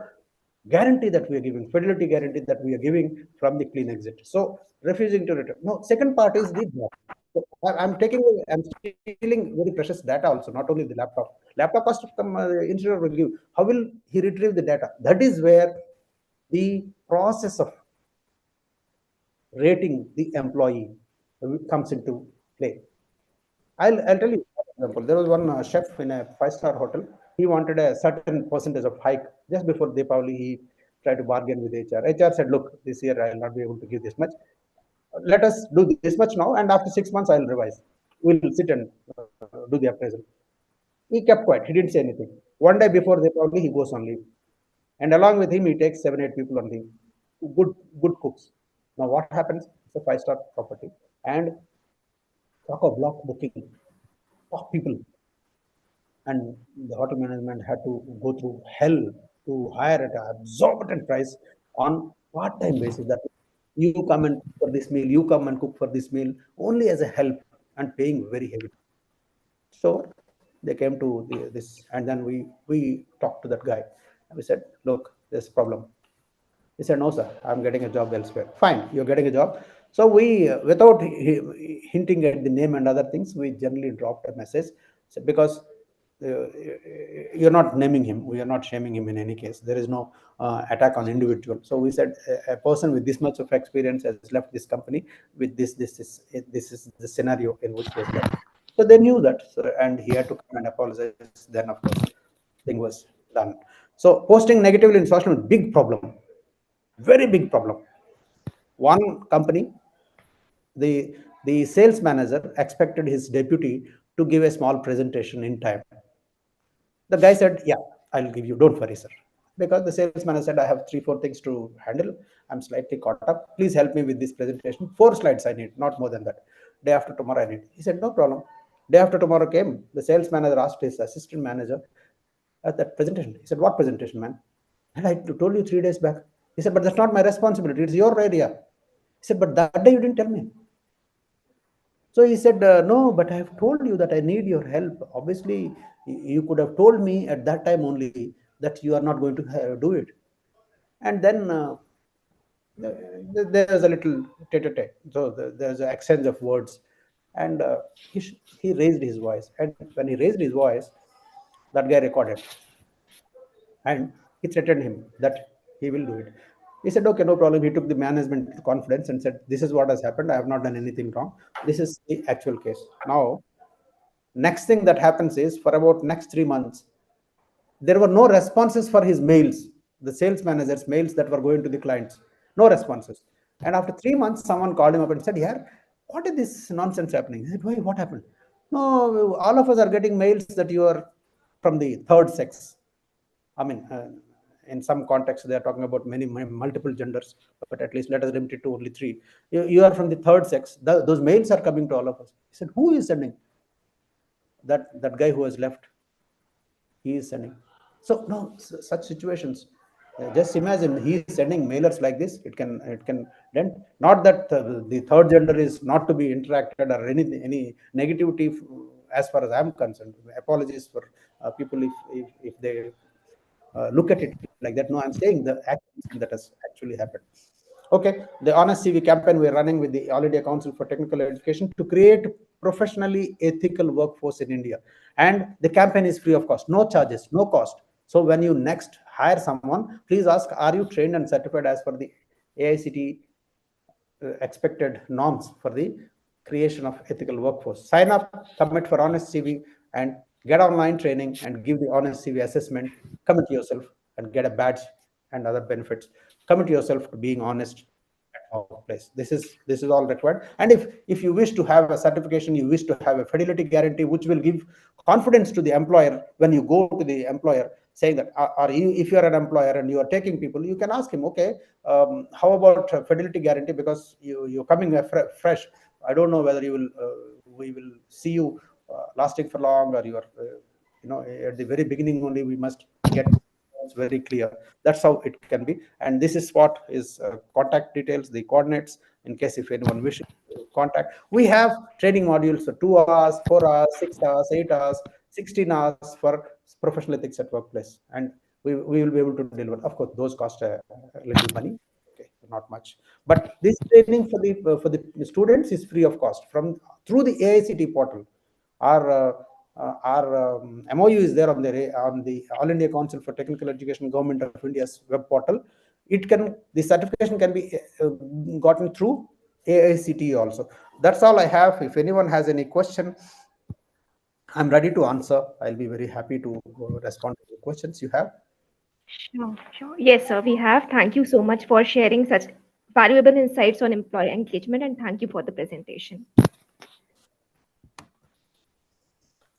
guarantee that we are giving, fidelity guarantee that we are giving from the clean exit. So refusing to return. No, second part is the so I'm stealing very precious data also, not only the laptop. Laptop cost insurer will give. How will he retrieve the data? That is where the process of rating the employee comes into play. I'll tell you an example. There was one chef in a five-star hotel. He wanted a certain percentage of hike just before Deepavali. He tried to bargain with HR. HR said, "Look, this year I will not be able to give this much. Let us do this much now, and after 6 months I'll revise. We'll sit and do the appraisal." He kept quiet. He didn't say anything. One day before Deepavali, he goes on leave, and along with him, he takes 7-8 people on leave. Good cooks. Now what happens? It's a five-star property, and talk of block booking. Oh, people. and the hotel management had to go through hell to hire at an exorbitant price on part-time basis. That you come and cook for this meal, you come and cook for this meal, only as a help and paying very heavy. So they came to this, and then we talked to that guy, and we said, "Look, there's a problem." He said, "No, sir, I'm getting a job elsewhere." Fine, you're getting a job. So we, without hinting at the name and other things, we generally dropped a message. So because you're not naming him, we are not shaming him in any case. There is no attack on individual. So we said a person with this much of experience has left this company with this is the scenario in which he has left. So they knew that, so, and he had to come and apologize. Then, of course, thing was done. So posting negatively in social media, big problem, very big problem. One company, the sales manager expected his deputy to give a small presentation in time. The guy said, "Yeah, I'll give you. Don't worry, sir." Because the salesman said, "I have 3, 4 things to handle. I'm slightly caught up. Please help me with this presentation. 4 slides I need, not more than that. Day after tomorrow I need." He said, "No problem." Day after tomorrow came. The sales manager asked his assistant manager at that presentation. He said, "What presentation, man?" And I told you 3 days back. He said, "But that's not my responsibility. It's your area." He said, "But that day you didn't tell me." So he said, "No, but I have told you that I need your help. Obviously, you could have told me at that time only that you are not going to do it." And then there's a little tete-a-tete. So there's an exchange of words. And he raised his voice. And when he raised his voice, that guy recorded. And he threatened him that he will do it. He said, "Okay, no problem." He took the management confidence and said, "This is what has happened. I have not done anything wrong. This is the actual case." Now, next thing that happens is, for about next 3 months, there were no responses for his mails, the sales manager's mails that were going to the clients. No responses. And after 3 months, someone called him up and said, "Yeah, what is this nonsense happening?" He said, "Why? What happened?" "No, all of us are getting mails that you are from the third sex." I mean, in some context, they are talking about many multiple genders, but at least let us limit it to only three. You are from the third sex. Those mails are coming to all of us. He said, "Who is sending?" That guy who has left, he is sending. So no, such situations. Just imagine he is sending mailers like this. It can then, not that the third gender is not to be interacted or any negativity as far as I'm concerned. Apologies for people if they look at it like that. No, I'm saying the action that has actually happened. Okay, the Honest CV campaign we're running with the All India Council for Technical Education to create professionally ethical workforce in India. And the campaign is free of cost, no charges, no cost. So when you next hire someone, please ask, are you trained and certified as per the AICTE expected norms for the creation of ethical workforce? Sign up, commit for Honest CV, and get online training and give the Honest CV assessment. Commit yourself and get a badge and other benefits. Commit yourself to being honest at workplace. This is all required. And if you wish to have a certification, you wish to have a fidelity guarantee, which will give confidence to the employer when you go to the employer, saying that, or you, if you are an employer and you are taking people, you can ask him, "Okay, how about fidelity guarantee, because you're coming fresh. I don't know whether you will we will see you lasting for long, or you are at the very beginning only we must get very clear." That's how it can be. And this is what is contact details, the coordinates, in case if anyone wishes to contact. We have training modules for 2 hours, 4 hours, 6 hours, 8 hours, 16 hours for professional ethics at workplace. And we will be able to deliver. Of course, those cost a little money. Okay, not much. But this training for the students is free of cost from through the AICT portal. Our MOU is there on the All India Council for Technical Education, Government of India's web portal. The certification can be gotten through AICTE also. That's all I have. If anyone has any question, I'm ready to answer. I'll be very happy to respond to the questions you have. Sure, sure. Yes, sir, we have. Thank you so much for sharing such valuable insights on employee engagement, and thank you for the presentation.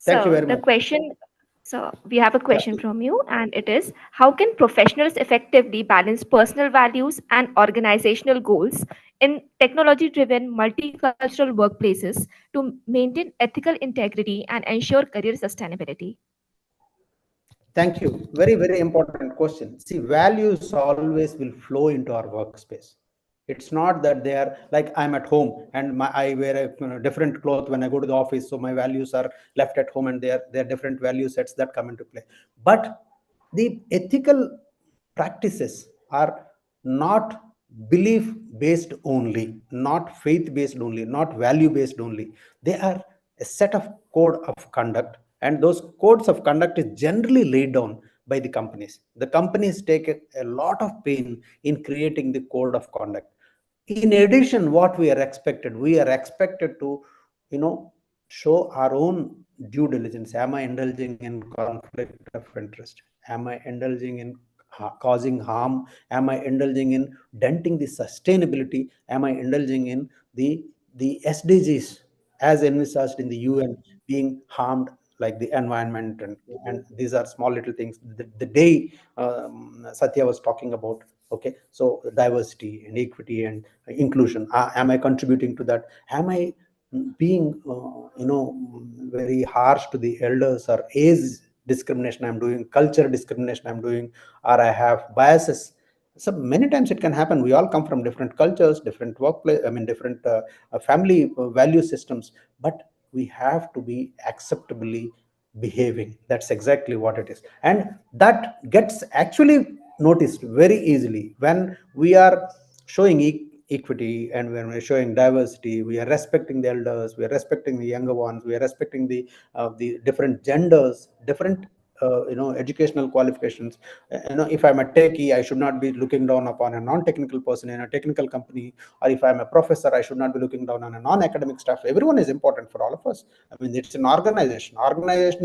Thank you So very the much. question, so we have a Yeah. question from you, and it is: how can professionals effectively balance personal values and organizational goals in technology-driven multicultural workplaces to maintain ethical integrity and ensure career sustainability? Thank you. Very, very important question. See, values always will flow into our workspace. It's not that they are like I'm at home and I wear a different cloth when I go to the office, so my values are left at home, and they are different value sets that come into play. But the ethical practices are not belief based only, not faith based only, not value based only. They are a set of code of conduct, and those codes of conduct is generally laid down by the companies. The companies take a lot of pain in creating the code of conduct. In addition, what we are expected to, show our own due diligence. Am I indulging in conflict of interest? Am I indulging in causing harm? Am I indulging in denting the sustainability? Am I indulging in the SDGs as envisaged in the UN being harmed, like the environment, and these are small little things. The day Satya was talking about, okay, so diversity and equity and inclusion, am I contributing to that? Am I being very harsh to the elders, or age discrimination I'm doing, culture discrimination I'm doing, or I have biases? So many times it can happen. We all come from different cultures, different workplace, different family value systems, but we have to be acceptably behaving. That's exactly what it is, and that gets actually noticed very easily when we are showing equity, and when we're showing diversity. We are respecting the elders, we are respecting the younger ones, we are respecting the different genders, different educational qualifications. If I'm a techie, I should not be looking down upon a non-technical person in a technical company, or if I'm a professor, I should not be looking down on a non-academic staff. Everyone is important for all of us. It's an organization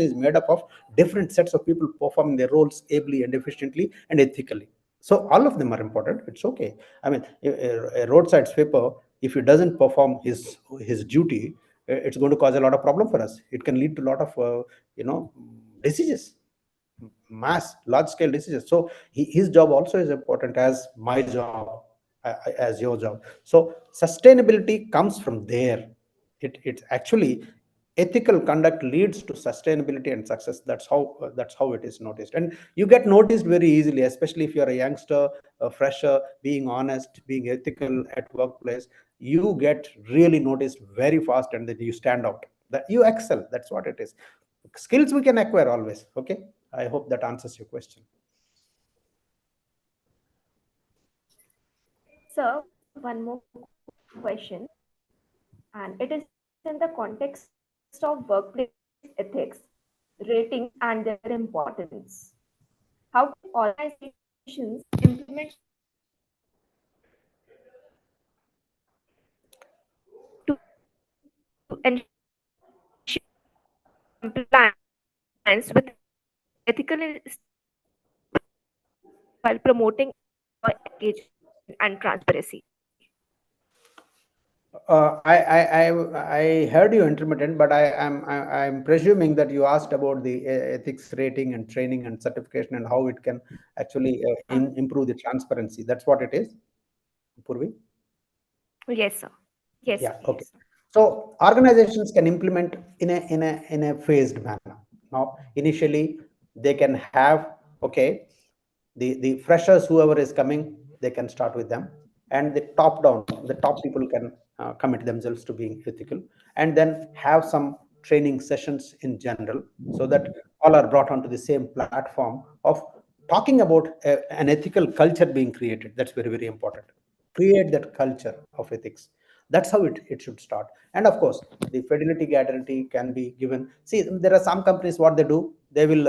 is made up of different sets of people performing their roles ably and efficiently and ethically. So all of them are important. It's okay. A roadside sweeper, if he doesn't perform his duty, it's going to cause a lot of problem for us. It can lead to a lot of diseases, large scale diseases. So his job also is important as my job, as your job. So sustainability comes from there. It's actually ethical conduct leads to sustainability and success. That's how it is noticed, and you get noticed very easily, especially if you're a youngster, a fresher, being honest, being ethical at workplace. You get really noticed very fast, and then you stand out, that you excel. That's what it is. Skills we can acquire always. Okay, I hope that answers your question. Sir, one more question, and it is in the context of workplace ethics, ratings, and their importance. How can organizations implement to ensure compliance with ethical while promoting engagement and transparency? I heard you intermittent, but I'm presuming that you asked about the ethics rating and training and certification, and how it can actually improve the transparency. That's what it is, Purvi? Yes, sir. Yes, Yeah. sir. Okay. Yes, sir. So organizations can implement in a phased manner. Now, initially, they can have, okay, the freshers, whoever is coming, they can start with them, and the top down, the top people can commit themselves to being ethical, and then have some training sessions in general, so that all are brought onto the same platform of talking about an ethical culture being created. That's very, very important. Create that culture of ethics. That's how it should start. And of course, the fidelity guarantee can be given. See, there are some companies, what they do, they will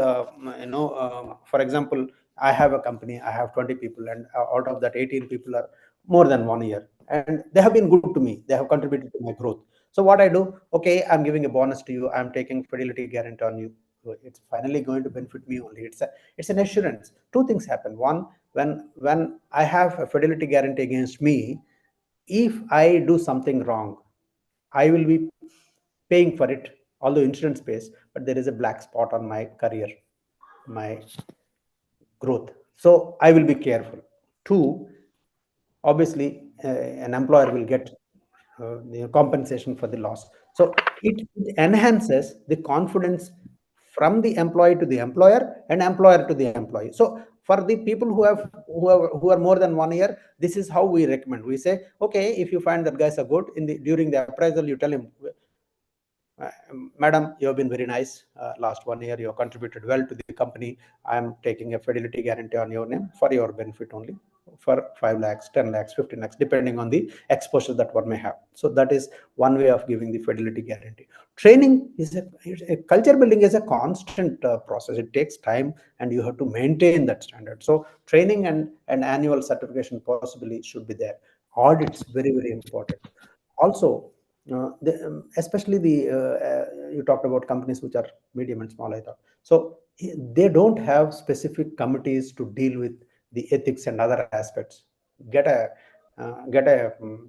for example, I have a company, I have 20 people, and out of that 18 people are more than 1 year, and they have been good to me, they have contributed to my growth. So what I do, okay, I'm giving a bonus to you, I'm taking fidelity guarantee on you. So it's finally going to benefit me only. It's an assurance. Two things happen. One, when I have a fidelity guarantee against me, if I do something wrong, I will be paying for it, although insurance pays, but there is a black spot on my career, my growth. So I will be careful. Two, obviously, an employer will get the compensation for the loss. So it enhances the confidence from the employee to the employer and employer to the employee. So for the people who are more than 1 year, this is how we recommend. We say, okay, if you find that guys are good during the appraisal, you tell him, madam, you have been very nice. Last 1 year, you have contributed well to the company. I am taking a fidelity guarantee on your name for your benefit only, for 5 lakhs, 10 lakhs, 15 lakhs, depending on the exposure that one may have. So that is one way of giving the fidelity guarantee. Training is a culture building is a constant process. It takes time, and you have to maintain that standard. So training and annual certification possibly should be there. Audits, very, very important. Also, especially you talked about companies which are medium and small, I thought. So they don't have specific committees to deal with the ethics and other aspects. Get a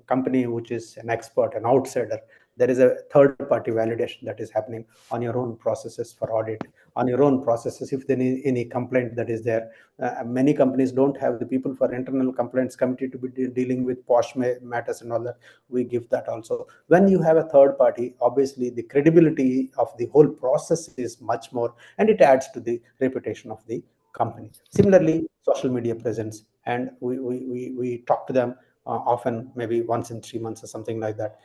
company which is an expert, an outsider. There is a third party validation that is happening on your own processes for audit, on your own processes. If there is any complaint that is there, many companies don't have the people for internal complaints committee to be dealing with posh matters and all that. We give that also. When you have a third party, obviously the credibility of the whole process is much more, and it adds to the reputation of the company. Similarly, social media presence, and we talk to them often, maybe once in 3 months or something like that,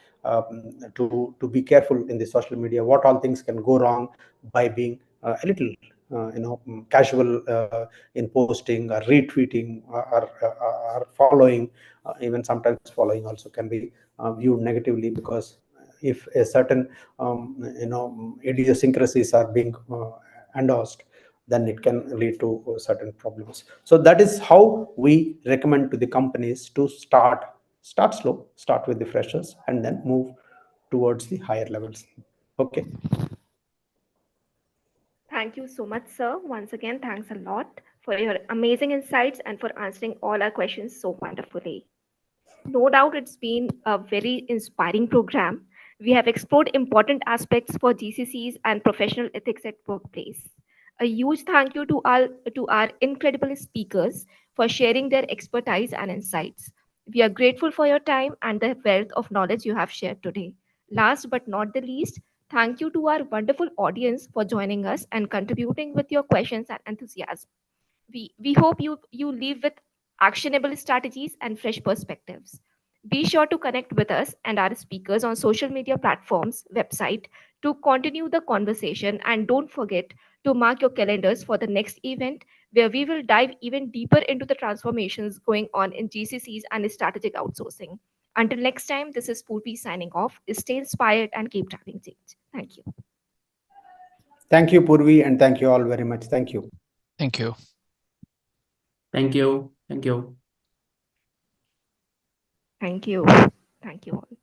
to be careful in the social media. What all things can go wrong by being a little casual in posting or retweeting or following. Even sometimes following also can be viewed negatively, because if a certain idiosyncrasies are being endorsed, then it can lead to certain problems. So that is how we recommend to the companies to start slow, start with the freshers, and then move towards the higher levels. Okay. Thank you so much, sir. Once again, thanks a lot for your amazing insights and for answering all our questions so wonderfully. No doubt it's been a very inspiring program. We have explored important aspects for GCCs and professional ethics at workplace. A huge thank you to our incredible speakers for sharing their expertise and insights. We are grateful for your time and the wealth of knowledge you have shared today. Last but not the least, thank you to our wonderful audience for joining us and contributing with your questions and enthusiasm. We hope you leave with actionable strategies and fresh perspectives. Be sure to connect with us and our speakers on social media platforms, website to continue the conversation, and don't forget to mark your calendars for the next event where we will dive even deeper into the transformations going on in GCCs and strategic outsourcing. Until next time, this is Purvi signing off. Stay inspired and keep driving change. Thank you. Thank you, Purvi, and thank you all very much. Thank you. Thank you. Thank you. Thank you. Thank you. Thank you all.